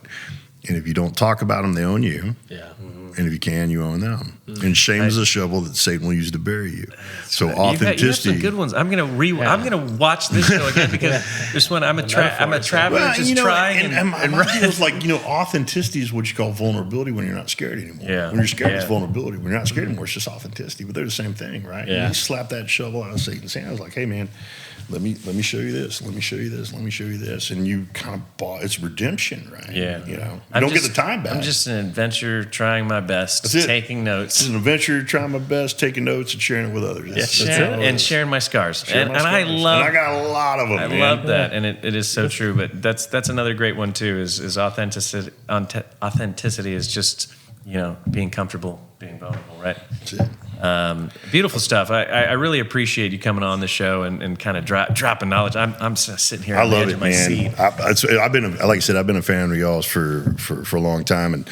Speaker 3: And if you don't talk about them, they own you. Yeah. And if you can, you own them. And shame is a shovel that Satan will use to bury you. So authenticity.
Speaker 1: You have some good ones. I'm gonna watch this show again because this one I'm a traveler trying.
Speaker 3: And my deal is like, authenticity is what you call vulnerability when you're not scared anymore.
Speaker 1: Yeah.
Speaker 3: When you're scared, it's vulnerability. When you're not scared anymore, it's just authenticity. But they're the same thing, right?
Speaker 2: Yeah.
Speaker 3: You slap that shovel out of Satan's hand. I was like, hey man, let me show you this. Let me show you this. Let me show you this. And you kind of it's redemption, right?
Speaker 1: Yeah.
Speaker 3: You don't get the time back.
Speaker 1: I'm just an adventurer trying my best, taking notes.
Speaker 3: It's an adventure, trying my best, taking notes and sharing it with others.
Speaker 1: Sharing my scars. And I
Speaker 3: got a lot of them.
Speaker 1: I love that, and it is so true. But that's another great one too. Is authenticity? Authenticity is just being comfortable, being vulnerable, right?
Speaker 3: That's it.
Speaker 1: Beautiful stuff. I really appreciate you coming on the show and kind of dropping knowledge. I'm sitting here.
Speaker 3: I love it, man. I've been, like I said, I've been a fan of y'all's for a long time, and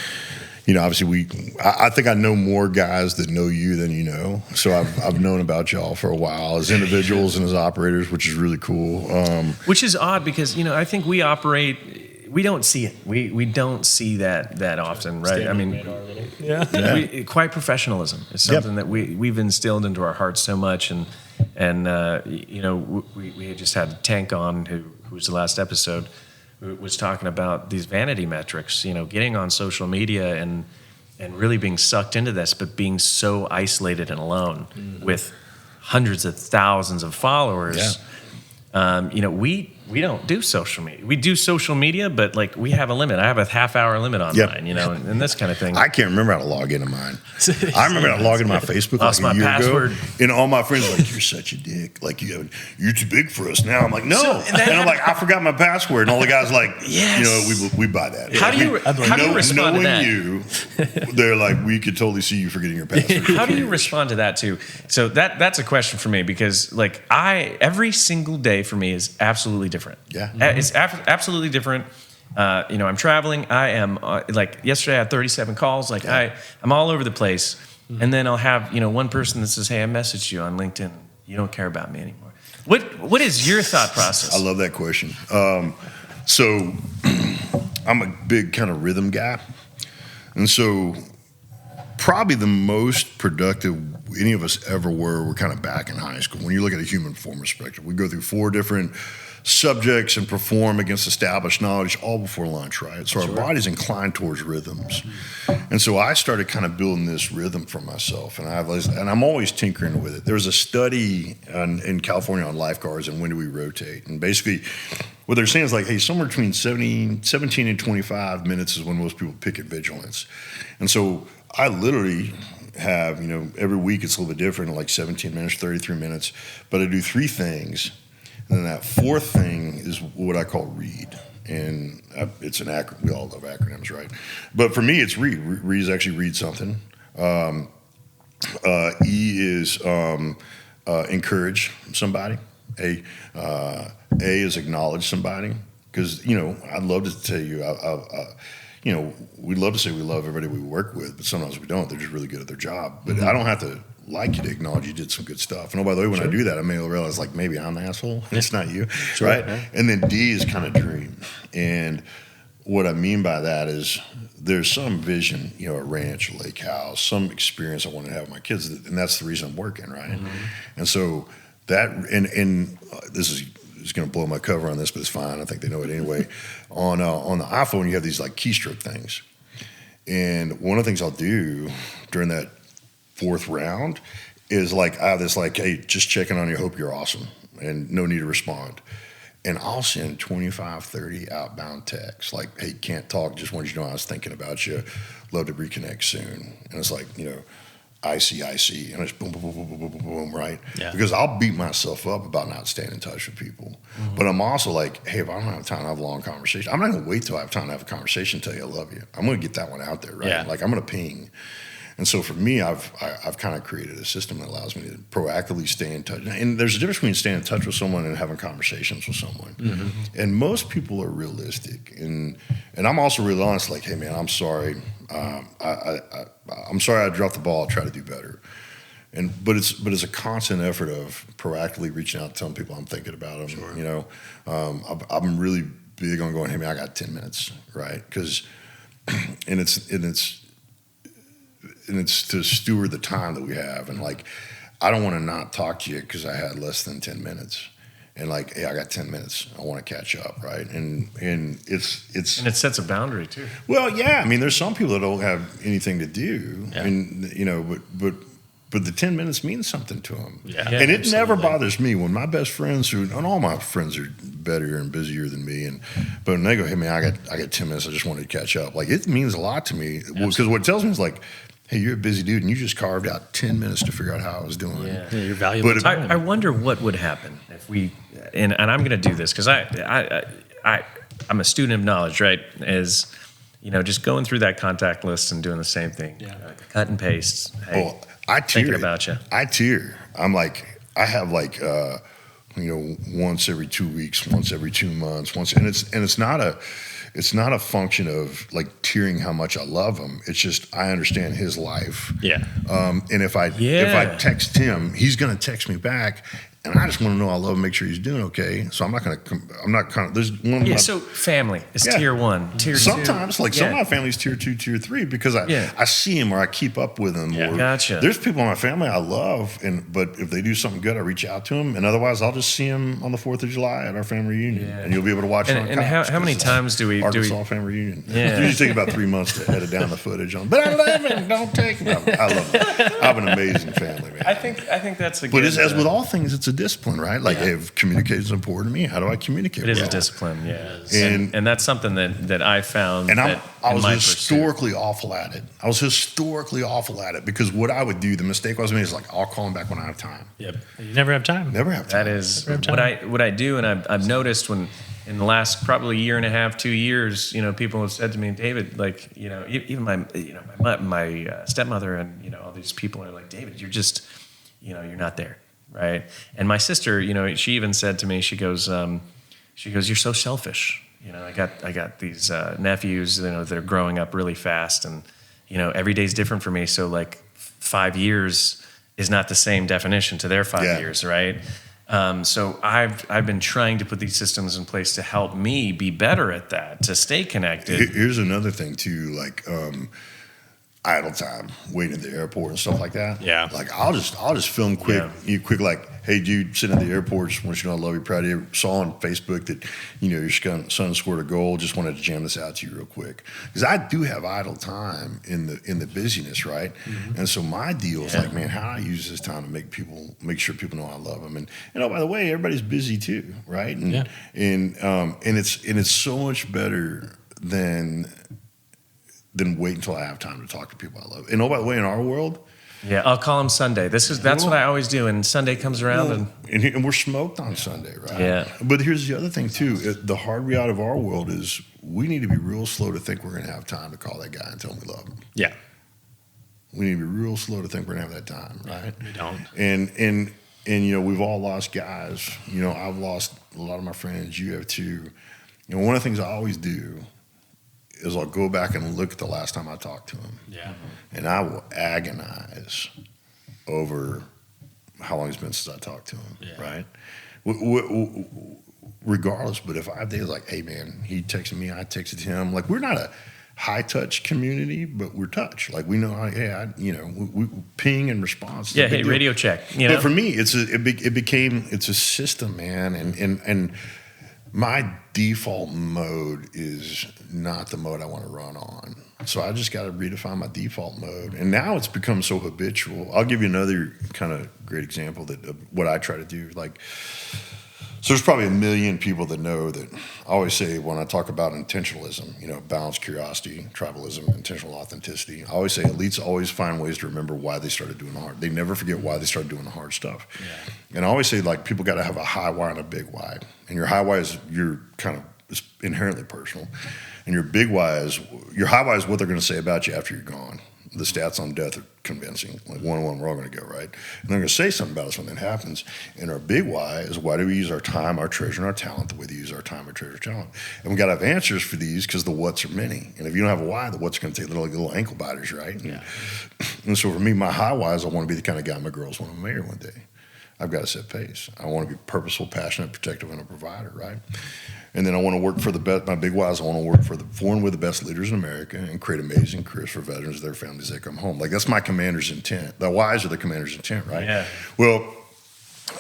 Speaker 3: obviously I think I know more guys that know you than you know. So I've known about y'all for a while as individuals and as operators, which is really cool.
Speaker 1: Which is odd because I think we operate we don't see it. We don't see that often, right? I mean, quite professionalism is something that we've instilled into our hearts so much, and we had just had Tank on, who was the last episode, who was talking about these vanity metrics, getting on social media and really being sucked into this, but being so isolated and alone with hundreds of thousands of followers. We don't do social media. We do social media, but like we have a limit. I have a half-hour limit on mine, and this kind of thing.
Speaker 3: I can't remember how to log into mine. I remember how to log into my Facebook
Speaker 1: Lost
Speaker 3: like a year
Speaker 1: password.
Speaker 3: ago, and all my friends were like, "You're such a dick. Like you're too big for us now." I'm like, "No," and I'm like, "I forgot my password," and all the guys like,
Speaker 1: Yes.
Speaker 3: we buy that.
Speaker 1: How do you respond to that?
Speaker 3: You, they're like, we could totally see you forgetting your password.
Speaker 1: How do you respond to that too? So that's a question for me, because like every single day for me is absolutely different.
Speaker 3: Yeah.
Speaker 1: It's absolutely different. I'm traveling. I am like yesterday I had 37 calls. Like I'm all over the place. And then I'll have, one person that says, "Hey, I messaged you on LinkedIn. You don't care about me anymore." What is your thought process?
Speaker 3: I love that question. So I'm a big kind of rhythm guy. And so probably the most productive any of us ever were kind of back in high school. When you look at a human performance spectrum, we go through 4 different subjects and perform against established knowledge all before lunch, right? So our body's inclined towards rhythms. And so I started kind of building this rhythm for myself, and I'm always tinkering with it. There was a study in California on lifeguards and when do we rotate. And basically what they're saying is like, hey, somewhere between 17 and 25 minutes is when most people pick at vigilance. And so I literally have, every week it's a little bit different, like 17 minutes, 33 minutes, but I do 3 things. And then that 4th thing is what I call Reid. And it's an acronym. We all love acronyms, right? But for me, it's Reid. Reid is actually read something. E is encourage somebody. A is acknowledge somebody. Because, I'd love to tell you, we'd love to say we love everybody we work with, but sometimes we don't. They're just really good at their job. But I don't have to like you to acknowledge you did some good stuff. And by the way, when I do that, I may realize like maybe I'm the asshole. It's not you, right? And then D is kind of dream. And what I mean by that is there's some vision, a ranch, a lake house, some experience I want to have with my kids, and that's the reason I'm working, right? And so that, and this is going to blow my cover on this, but it's fine. I think they know it anyway. On the iPhone, you have these like keystroke things. And one of the things I'll do during that 4th round is like, I have this like, hey, just checking on you, hope you're awesome, and no need to respond. And I'll send 25, 30 outbound texts like, hey, can't talk, just wanted you to know I was thinking about you, love to reconnect soon. And it's like, I see, and it's boom, boom, boom, boom, boom, boom, boom, right? Yeah. Because I'll beat myself up about not staying in touch with people. But I'm also like, hey, if I don't have time to have a long conversation, I'm not going to wait till I have time to have a conversation and tell you I love you. I'm going to get that one out there, right? Yeah. Like I'm going to ping. And so for me, I've kind of created a system that allows me to proactively stay in touch. And there's a difference between staying in touch with someone and having conversations with someone. And most people are realistic. And I'm also really honest, like, hey, man, I'm sorry. I'm sorry I dropped the ball. I'll try to do better. But it's a constant effort of proactively reaching out, telling people I'm thinking about them. Sure. I'm really big on going, hey, man, I got 10 minutes, right? Because it's to steward the time that we have. And like, I don't want to not talk to you because I had less than 10 minutes. And like, hey, I got 10 minutes. I want to catch up, right? And it's
Speaker 1: and it sets a boundary too.
Speaker 3: Well, yeah. I mean, there's some people that don't have anything to do, and but the 10 minutes means something to them. Yeah. And it never bothers me when my best friends, and all my friends are better and busier than me, but when they go, hey man, I got 10 minutes. I just wanted to catch up. Like it means a lot to me because what it tells me is like, hey, you're a busy dude, and you just carved out 10 minutes to figure out how I was doing.
Speaker 2: Yeah, you're valuable.
Speaker 1: But I wonder what would happen if we, and I'm going to do this because I'm a student of knowledge, right? Is just going through that contact list and doing the same thing. Yeah. Cut and paste. Hey, I tear. Thinking about you.
Speaker 3: I tear. I'm like, I have like, once every 2 weeks, once every 2 months, and it's not a function of like tearing how much I love him. It's just I understand his life. Yeah. And if I text him, he's going to text me back, and I just want to know I love him, make sure he's doing okay. So I'm not there's one of my,
Speaker 1: So family is tier 1, tier 2.
Speaker 3: Sometimes, like some of my family's tier 2, tier 3 because I see him or I keep up with him.
Speaker 2: Yeah.
Speaker 3: Or
Speaker 1: Gotcha.
Speaker 3: There's people in my family I love, but if they do something good, I reach out to them, and otherwise I'll just see him on the 4th of July at our family reunion, and you'll be able to watch it on
Speaker 1: And how many times do we
Speaker 3: Arkansas family reunion?
Speaker 1: Yeah.
Speaker 3: It usually take about 3 months to edit down the footage on. But I love him. Don't take him. I love him. I have an amazing family, man.
Speaker 1: I think that's a good.
Speaker 3: But as with all things, it's a discipline, right? Like, if communication is important to me, how do I communicate?
Speaker 1: It is
Speaker 3: well?
Speaker 1: a discipline, yeah.
Speaker 3: And
Speaker 1: that's something that I found.
Speaker 3: And
Speaker 1: that
Speaker 3: I
Speaker 1: in
Speaker 3: was
Speaker 1: my
Speaker 3: historically awful at it. I was historically awful at it because what I would do, the mistake I was making is like, I'll call him back when I have time.
Speaker 2: Yep. You never have time.
Speaker 3: Never have time.
Speaker 1: That is what I do, and I've noticed when in the last probably year and a half, 2 years, people have said to me, David, like, even my stepmother and all these people are like, David, you're just, you're not there, right? And my sister, she even said to me, she goes, you're so selfish. I got these nephews, they're growing up really fast, and every day's different for me. So like 5 years is not the same definition to their 5 years, right? So I've been trying to put these systems in place to help me be better at that, to stay connected.
Speaker 3: Here's another thing too, like idle time, waiting at the airport and stuff like that.
Speaker 2: Yeah.
Speaker 3: Like I'll just film quick, like, hey dude, sitting at the airport, just want you to know I love you, proud of you. Saw on Facebook that your son scored a goal. Just wanted to jam this out to you real quick because I do have idle time in the busyness, right? Mm-hmm. And so my deal is like, man, how do I use this time to make sure people know I love them? And by the way, everybody's busy too, right? And it's so much better than wait until I have time to talk to people I love. And by the way, in our world,
Speaker 1: I'll call him Sunday. That's what I always do. And Sunday comes around,
Speaker 3: and we're smoked on Sunday, right?
Speaker 1: Yeah.
Speaker 3: But here's the other thing too: the hard reality of our world is we need to be real slow to think we're going to have time to call that guy and tell him we love him.
Speaker 2: Yeah.
Speaker 3: We need to be real slow to think we're going to have that time, right?
Speaker 2: We don't.
Speaker 3: And we've all lost guys. I've lost a lot of my friends. You have too. One of the things I always do is I'll go back and look at the last time I talked to him.
Speaker 2: Yeah.
Speaker 3: And I will agonize over how long it's been since I talked to him, right? Regardless, but if I have days like, hey, man, he texted me, I texted him. Like, we're not a high-touch community, but we're touch. Like, we know, we ping and response.
Speaker 1: Yeah, hey, radio check.
Speaker 3: But for me, it's a system, man. And my default mode is not the mode I want to run on. So I just got to redefine my default mode. And now it's become so habitual. I'll give you another kind of great example of what I try to do. Like, so there's probably 1 million people that know that I always say when I talk about intentionalism, balanced curiosity, tribalism, intentional authenticity, I always say elites always find ways to remember why they started doing the hard. They never forget why they started doing the hard stuff. Yeah. And I always say, like, people got to have a high why and a big why. And your high why is it's inherently personal. And your big why is, your high why is what they're going to say about you after you're gone. The stats on death are convincing. Like 1-on-1, we're all going to go, right? And they're going to say something about us when that happens. And our big why is, why do we use our time, our treasure, and our talent the way they use our time, our treasure, talent? And we got to have answers for these because the what's are many. And if you don't have a why, the what's are going to take little ankle biters, right?
Speaker 2: Yeah.
Speaker 3: And so for me, my high why is I want to be the kind of guy my girls want to marry one day. I've got to set pace. I want to be purposeful, passionate, protective, and a provider, right? And then I want to work for the best. My big why is I want to work for and with the best leaders in America and create amazing careers for veterans and their families as they come home. Like, that's my commander's intent. The whys are the commander's intent, right?
Speaker 1: Yeah.
Speaker 3: Well,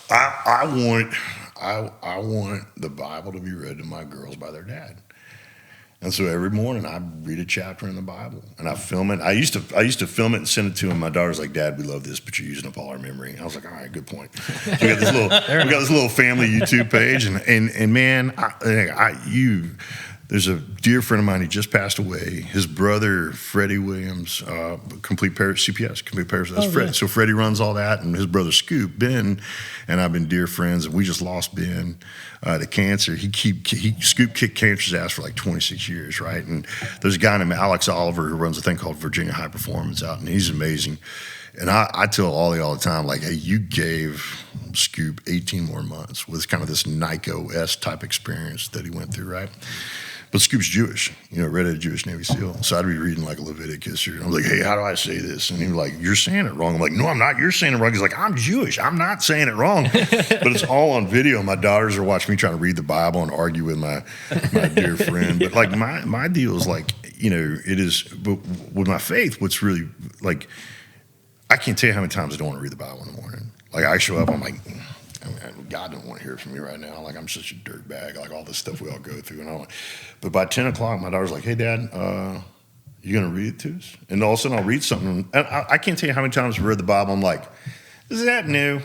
Speaker 3: I want the Bible to be read to my girls by their dad. And so every morning I read a chapter in the Bible and I film it. I used to film it and send it to him. My daughter's like, Dad, we love this, but you're using up all our memory. And I was like, all right, good point. So we got this little family YouTube page, and man, there's a dear friend of mine. He just passed away. His brother, Freddie Williams, complete parish CPS, complete parish. That's Freddie. Yeah. So Freddie runs all that, and his brother Scoop, Ben, and I've been dear friends. And we just lost Ben to cancer. Scoop kicked cancer's ass for like 26 years, right? And there's a guy named Alex Oliver who runs a thing called Virginia High Performance out, and he's amazing. And I tell Ollie all the time, like, hey, you gave Scoop 18 more months with kind of this Nyko-esque type experience that he went through, right? But Scoop's Jewish, redheaded Jewish Navy SEAL. So I'd be reading like Leviticus, and I was like, hey, how do I say this? And he was like, you're saying it wrong. I'm like, no, I'm not. You're saying it wrong. He's like, I'm Jewish. I'm not saying it wrong. But it's all on video. My daughters are watching me trying to read the Bible and argue with my dear friend. But like my deal is like, it is, but with my faith, what's really like, I can't tell you how many times I don't want to read the Bible in the morning. Like I show up, I'm like, God don't want to hear from me right now. Like I'm such a dirtbag. Like all this stuff we all go through, but by 10 o'clock, my daughter's like, "Hey, Dad, you gonna read it to us?" And all of a sudden, I'll read something, and I can't tell you how many times I've read the Bible. I'm like, "Is that new?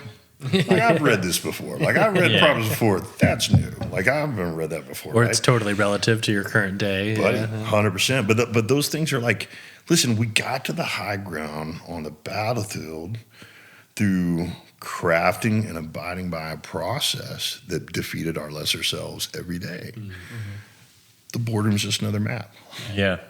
Speaker 3: Like I've read this before. Like I've read Proverbs before. That's new. Like I haven't read that before."
Speaker 2: Or it's totally relative to your current day,
Speaker 3: buddy, 100%. But those things are like, listen, we got to the high ground on the battlefield through crafting and abiding by a process that defeated our lesser selves every day. Mm-hmm. The boardroom's just another map.
Speaker 1: Yeah.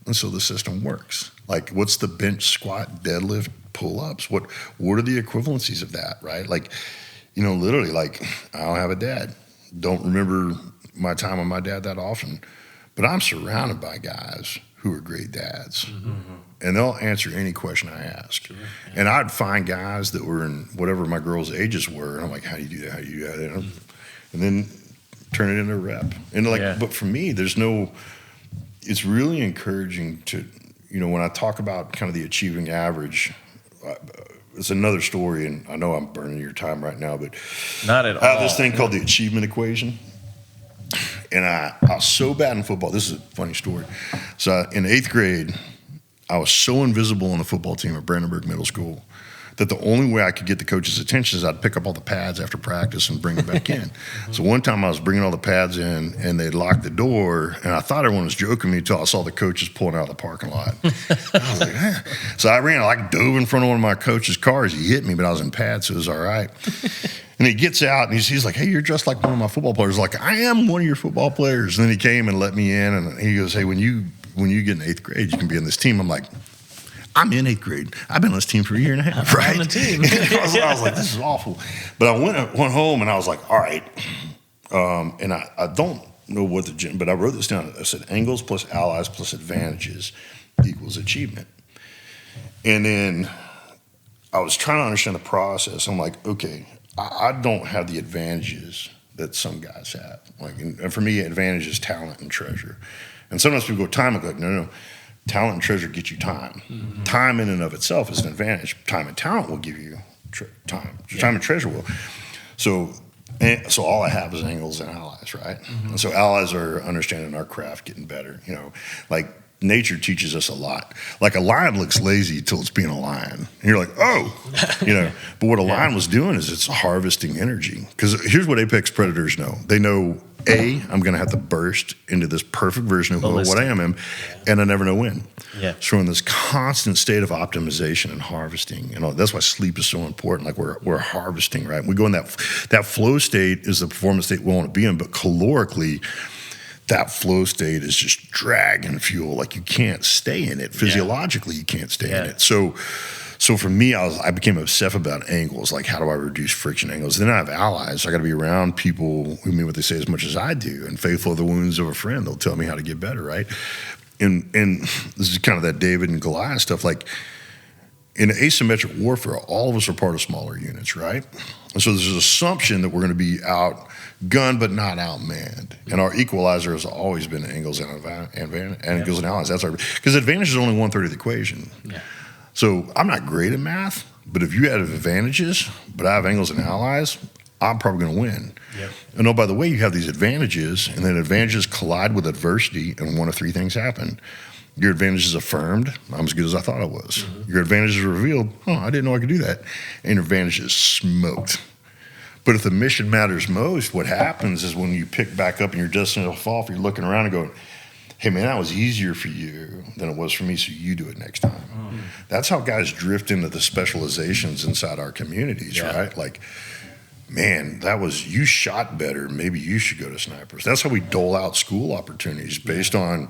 Speaker 3: And so the system works. Like, what's the bench, squat, deadlift, pull-ups? What are the equivalencies of that, right? Like, literally, like, I don't have a dad. Don't remember my time with my dad that often. But I'm surrounded by guys who are great dads. Mm-hmm. And they'll answer any question I ask. Sure, yeah. And I'd find guys that were in whatever my girls' ages were, and I'm like, how do you do that? How do you do that? And then turn it into a rep. And but for me, it's really encouraging to, when I talk about kind of the achieving average, it's another story, and I know I'm burning your time right now, but
Speaker 1: not at all.
Speaker 3: I have this thing called the achievement equation. And I was so bad in football. This is a funny story. So in 8th grade, I was so invisible on the football team at Brandenburg Middle School that the only way I could get the coach's attention is I'd pick up all the pads after practice and bring them back in. So one time I was bringing all the pads in, and they'd locked the door, and I thought everyone was joking me until I saw the coaches pulling out of the parking lot. I was like, eh. So I dove in front of one of my coach's cars. He hit me, but I was in pads, so it was all right. And he gets out, and he's like, hey, you're dressed like one of my football players. Like, I am one of your football players. And then he came and let me in, and he goes, hey, when you get in 8th grade, you can be on this team. I'm like, I'm in 8th grade. I've been on this team for a year and a half, right?
Speaker 2: On the team.
Speaker 3: I was like, this is awful. But I went home, and I was like, all right. And I don't know what but I wrote this down. I said, angles plus allies plus advantages equals achievement. And then I was trying to understand the process. I'm like, okay, I don't have the advantages that some guys have. Like, and for me, advantage is talent and treasure. And sometimes people go time. I go, no. Talent and treasure get you time. Mm-hmm. Time in and of itself is an advantage. Time and talent will give you time. Time and treasure will. So all I have is angles and allies, right? Mm-hmm. And so allies are understanding our craft, getting better. Like nature teaches us a lot. Like a lion looks lazy till it's being a lion. And you're like, oh, But what a lion was doing is it's harvesting energy. Because here's what apex predators know. They know, I'm going to have to burst into this perfect version of what I am, and I never know when. Yeah. So we're in this constant state of optimization and harvesting. That's why sleep is so important. Like we're harvesting, right? We go in that flow state is the performance state we want to be in, but calorically, that flow state is just dragging fuel. Like you can't stay in it. Physiologically, you can't stay in it. So for me, I became obsessed about angles. Like, how do I reduce friction angles? Then I have allies. I got to be around people who mean what they say as much as I do. And faithful are the wounds of a friend. They'll tell me how to get better, right? And this is kind of that David and Goliath stuff. Like, in asymmetric warfare, all of us are part of smaller units, right? And so there's an assumption that we're going to be outgunned but not outmanned. And our equalizer has always been angles and angles and allies. That's because advantage is only 1/3 of the equation. Yeah. So I'm not great at math, but if you have advantages, but I have angles and allies, I'm probably going to win. Yep. And oh, by the way, you have these advantages, and then advantages collide with adversity, and one of three things happen. Your advantage is affirmed. I'm as good as I thought I was. Mm-hmm. Your advantage is revealed. Oh, I didn't know I could do that. And your advantage is smoked. But if the mission matters most, what happens is when you pick back up and you're dusting yourself off, you're looking around and going, hey, man, that was easier for you than it was for me, so you do it next time. Mm-hmm. That's how guys drift into the specializations inside our communities, right? Like, man, you shot better. Maybe you should go to snipers. That's how we dole out school opportunities based on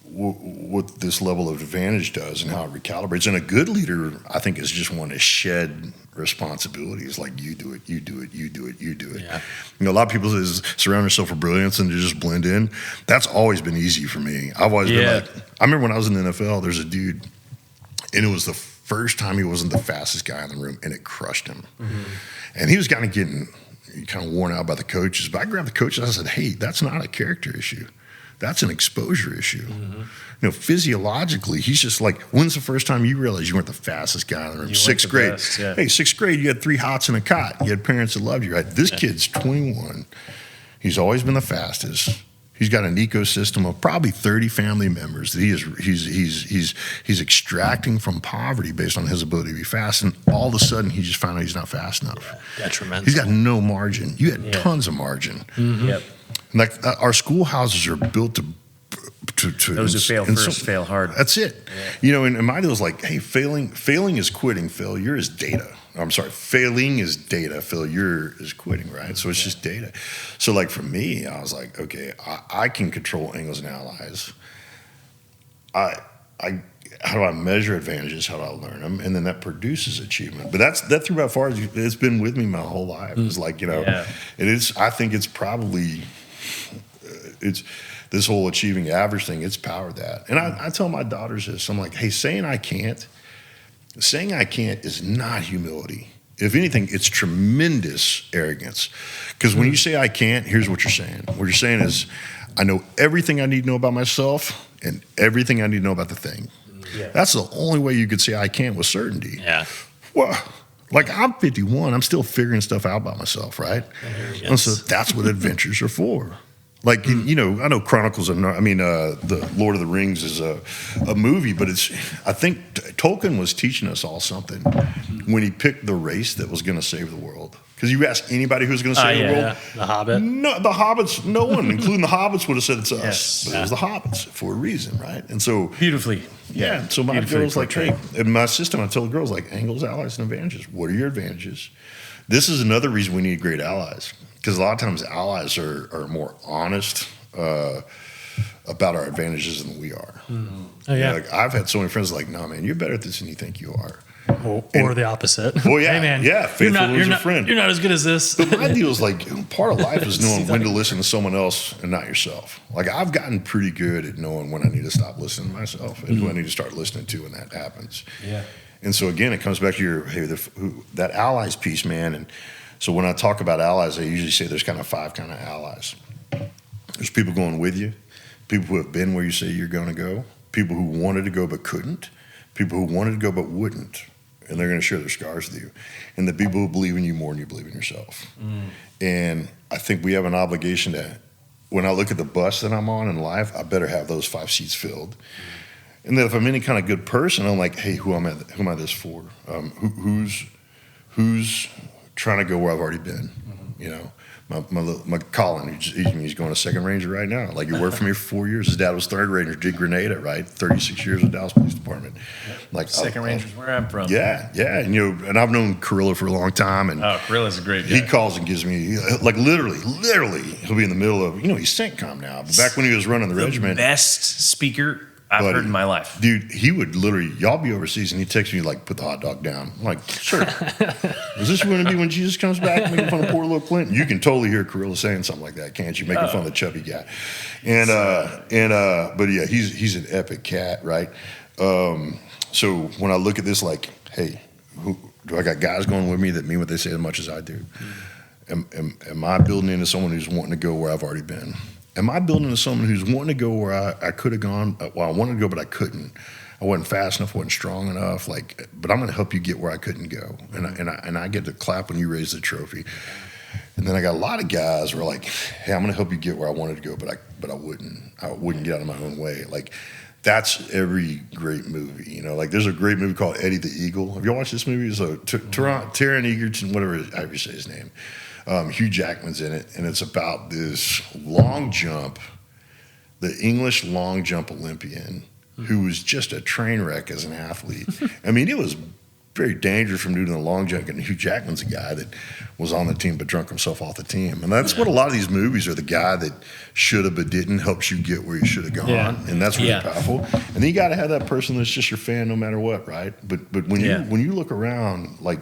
Speaker 3: what this level of advantage does and how it recalibrates. And a good leader, I think, is just one to shed responsibilities. Like, you do it, you do it, you do it, you do it.
Speaker 2: Yeah.
Speaker 3: A lot of people say surround yourself with brilliance and to just blend in. That's always been easy for me. I've always been like, I remember when I was in the NFL, there's a dude, and it was the first time he wasn't the fastest guy in the room, and it crushed him. Mm-hmm. And he was kind of getting worn out by the coaches. But I grabbed the coaches and I said, hey, that's not a character issue. That's an exposure issue. Mm-hmm. Physiologically, he's just like, when's the first time you realized you weren't the fastest guy in the room? Sixth grade. Best, yeah. Hey, sixth grade, you had 3 hots and a cot. You had parents that loved you, right? This kid's 21. He's always been the fastest. He's got an ecosystem of probably 30 family members that he's extracting from poverty based on his ability to be fast. And all of a sudden, he just found out he's not fast enough.
Speaker 2: Yeah, detrimental.
Speaker 3: He's got no margin. You had tons of margin.
Speaker 2: Mm-hmm. Yep.
Speaker 3: Like our schoolhouses are built to
Speaker 1: those who fail first fail hard.
Speaker 3: That's it. Yeah. And my deal is like, hey, failing is quitting. Failure is data. I'm sorry, failing is data. Failure is quitting, right? So it's just data. So like for me, I was like, okay, I can control angles and allies. How do I measure advantages? How do I learn them? And then that produces achievement. But that through about far as it's been with me my whole life. It's like, it is. I think it's probably it's this whole achieving average thing. It's powered that. And I tell my daughters this. I'm like, hey, saying I can't is not humility. If anything, it's tremendous arrogance. Because when you say I can't, here's what you're saying. What you're saying is, I know everything I need to know about myself and everything I need to know about the thing. Yeah. That's the only way you could say I can't with certainty.
Speaker 2: Yeah.
Speaker 3: Well, like I'm 51, I'm still figuring stuff out about myself, right? And so that's what adventures are for. Like, I know Chronicles of the Lord of the Rings is a movie, but I think Tolkien was teaching us all something when he picked the race that was going to save the world. Because you ask anybody who's going to save the world.
Speaker 2: Yeah. The Hobbit.
Speaker 3: No, the Hobbits, no one, including the Hobbits, would have said it's us. But it was the Hobbits for a reason, right? And so
Speaker 1: beautifully.
Speaker 3: Yeah. So my girls like, hey, in my system, I tell the girls like, angles, allies, and advantages. What are your advantages? This is another reason we need great allies. Because a lot of times allies are more honest about our advantages than we are.
Speaker 2: Mm-hmm. Oh, yeah.
Speaker 3: Like I've had so many friends like, no, man, you're better at this than you think you are.
Speaker 2: Or the opposite.
Speaker 3: Well, yeah.
Speaker 2: Hey, man,
Speaker 3: Faithful is a friend.
Speaker 2: You're not as good as this.
Speaker 3: But my deal is like, part of life is knowing when to listen to someone else and not yourself. Like I've gotten pretty good at knowing when I need to stop listening to myself and who I need to start listening to when that happens.
Speaker 1: Yeah.
Speaker 3: And so again, it comes back to that allies piece, man. And so when I talk about allies, I usually say there's kind of 5 kind of allies. There's people going with you, people who have been where you say you're going to go, people who wanted to go but couldn't, people who wanted to go but wouldn't, and they're going to share their scars with you, and the people who believe in you more than you believe in yourself. And I think we have an obligation to, when I look at the bus that I'm on in life, I better have those 5 seats filled. And then if I'm any kind of good person, I'm like, hey, who am I this for? Who's trying to go where I've already been? My Colin, he's going to second ranger right now. Like, he worked for me for 4 years. His dad was third ranger, did Grenada, right? 36 years with Dallas Police Department. Like
Speaker 1: second ranger's where I'm from.
Speaker 3: Yeah. And I've known Carilla for a long time. And
Speaker 1: Carilla's a great guy.
Speaker 3: He calls and gives me, like, literally, he'll be in the middle of, he's CENTCOM now. But back when he was running the regiment.
Speaker 1: Best speaker I've heard in my life.
Speaker 3: Dude, he would literally, y'all be overseas, and he'd text me, like, put the hot dog down. I'm like, sure. Is this going to be when Jesus comes back making fun of poor little Clint? You can totally hear Carilla saying something like that, can't you? Making fun of the chubby guy. But yeah, he's an epic cat, right? So when I look at this, like, hey, do I got guys going with me that mean what they say as much as I do? Am I building into someone who's wanting to go where I've already been? Am I building into someone who's wanting to go where I could have gone? Well, I wanted to go, but I couldn't. I wasn't fast enough, wasn't strong enough. Like, but I'm going to help you get where I couldn't go, and I get to clap when you raise the trophy. And then I got a lot of guys who are like, hey, I'm going to help you get where I wanted to go, but I wouldn't get out of my own way. Like, that's every great movie, Like, there's a great movie called Eddie the Eagle. Have you watched this movie? It's Taron Egerton, whatever however you say his name. Hugh Jackman's in it, and it's about this long jump, the English long jump Olympian who was just a train wreck as an athlete. I mean, it was very dangerous from doing the long jump. And Hugh Jackman's a guy that was on the team but drunk himself off the team. And that's what a lot of these movies are. The guy that should have but didn't helps you get where you should have gone.
Speaker 2: Yeah.
Speaker 3: And that's really powerful. And then you got to have that person that's just your fan no matter what, right? But when you look around, like,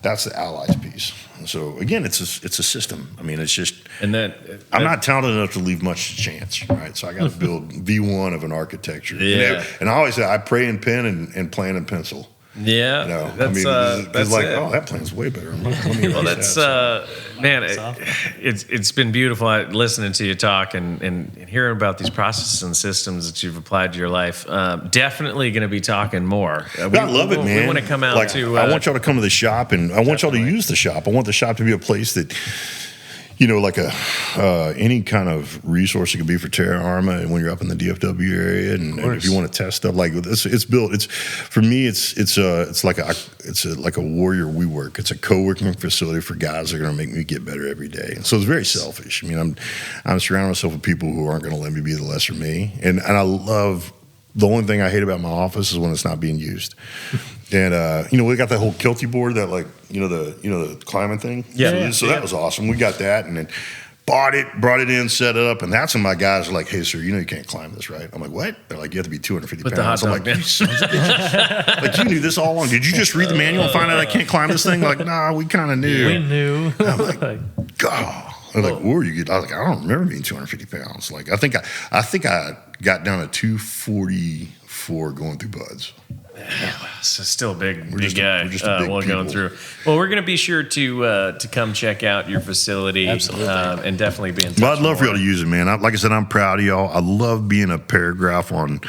Speaker 3: that's the allies piece. So again, it's a system. I mean, it's just. And I'm not talented enough to leave much to chance, right? So I got to build V1 of an architecture.
Speaker 2: Yeah.
Speaker 3: And I always say I pray in pen and plan in pencil.
Speaker 1: Yeah,
Speaker 3: you know,
Speaker 1: that's,
Speaker 3: it's like, oh, that plan's way better.
Speaker 1: Well, that's man, it's been beautiful listening to you talk and hearing about these processes and systems that you've applied to your life. Definitely going to be talking more.
Speaker 3: I love it, man.
Speaker 1: We want to come out to.
Speaker 3: I want y'all to come to the shop, and I want y'all to use the shop. I want the shop to be a place that, you know, like any kind of resource it could be for Terra Arma, and when you're up in the DFW area, and if you want to test stuff, like it's built. It's for me, it's like a warrior WeWork. It's a co-working facility for guys that are going to make me get better every day. And so it's very selfish. I mean, I'm surrounding myself with people who aren't going to let me be the lesser me, and I love. The only thing I hate about my office is when it's not being used. And you know, we got that whole Kilty board, that like the climbing thing. So that was awesome. We got that, and then brought it in, set it up, and that's when my guys are like, "Hey, sir, you know you can't climb this, right?" I'm like, "What?" They're like, "You have to be 250 pounds." I'm like, "You sons of bitches. Like, you knew this all along. Did you just read the manual and find out I can't climb this thing?" Like, nah, we kind of knew.
Speaker 2: We knew.
Speaker 3: I'm like, God. I'm like, where you get? I was like, I don't remember being 250 pounds. Like, I think I got down to 244 going through buds.
Speaker 1: Yeah, so still a big guy.
Speaker 3: We're just a big
Speaker 1: going through. Well, we're going to be sure to come check out your facility.
Speaker 2: Absolutely.
Speaker 1: And definitely be in touch.
Speaker 3: Well, I'd love for y'all to use it, man. Like I said, I'm proud of y'all. I love being a paragraph on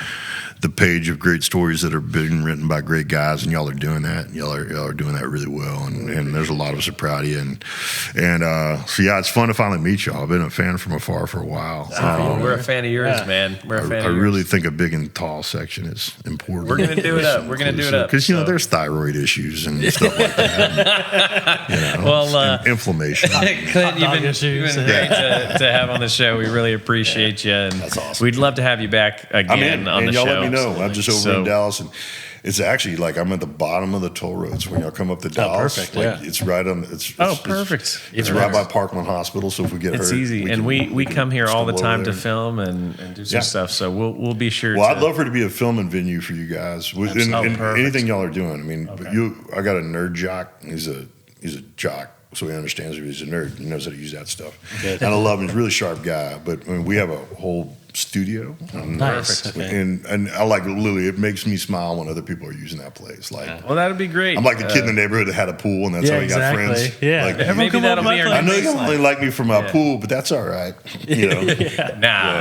Speaker 3: the page of great stories that are being written by great guys, and y'all are doing that. Y'all are doing that really well, and there's a lot of us are proud of you. And so yeah, it's fun to finally meet y'all. I've been a fan from afar for a while.
Speaker 1: We're a fan of yours, man. We're a fan of yours.
Speaker 3: I really think a big and tall section is important.
Speaker 1: We're gonna do it up. We're gonna do it up
Speaker 3: because you know there's thyroid issues and stuff like that. And, and inflammation.
Speaker 1: Clint, you've been great to have on the show. We really appreciate you, and
Speaker 3: that's awesome.
Speaker 1: We'd love to have you back again on the show.
Speaker 3: Let me know. I'm just over in Dallas, and it's actually like I'm at the bottom of the toll roads when y'all come up to Dallas.
Speaker 2: Perfect.
Speaker 3: Like, it's right on. It's
Speaker 1: perfect.
Speaker 3: It's right by Parkland Hospital. So if we get hurt,
Speaker 1: it's easy. And we come here all the time to film and do some stuff. So we'll be sure.
Speaker 3: Well, I'd love for it to be a filming venue for you guys. And anything y'all are doing. I mean, I got a nerd jock. He's a jock. So he understands it. He's a nerd. He knows how to use that stuff. Good. And I love him. He's a really sharp guy. But I mean, we have a whole studio.
Speaker 2: Nice. Okay.
Speaker 3: And I like literally, it makes me smile when other people are using that place. Like,
Speaker 1: well, that'd be great.
Speaker 3: I'm like the kid in the neighborhood that had a pool, and that's how he got friends.
Speaker 2: Yeah.
Speaker 3: Like,
Speaker 1: maybe that'll be our
Speaker 3: I know you only like me for my pool, but that's all right. You know.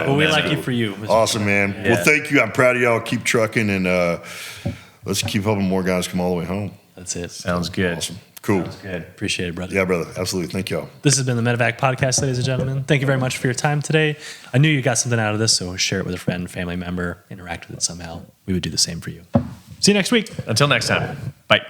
Speaker 2: Well, we like you for you.
Speaker 3: Awesome, man. Yeah. Well, thank you. I'm proud of y'all. Keep trucking, and let's keep helping more guys come all the way home.
Speaker 2: That's it.
Speaker 1: Sounds good.
Speaker 3: Awesome. Cool.
Speaker 2: Sounds good. Appreciate it, brother.
Speaker 3: Yeah, brother. Absolutely. Thank y'all.
Speaker 2: This has been the Medevac Podcast, ladies and gentlemen. Thank you very much for your time today. I knew you got something out of this, so share it with a friend, family member, interact with it somehow. We would do the same for you. See you next week.
Speaker 1: Until next time. Bye.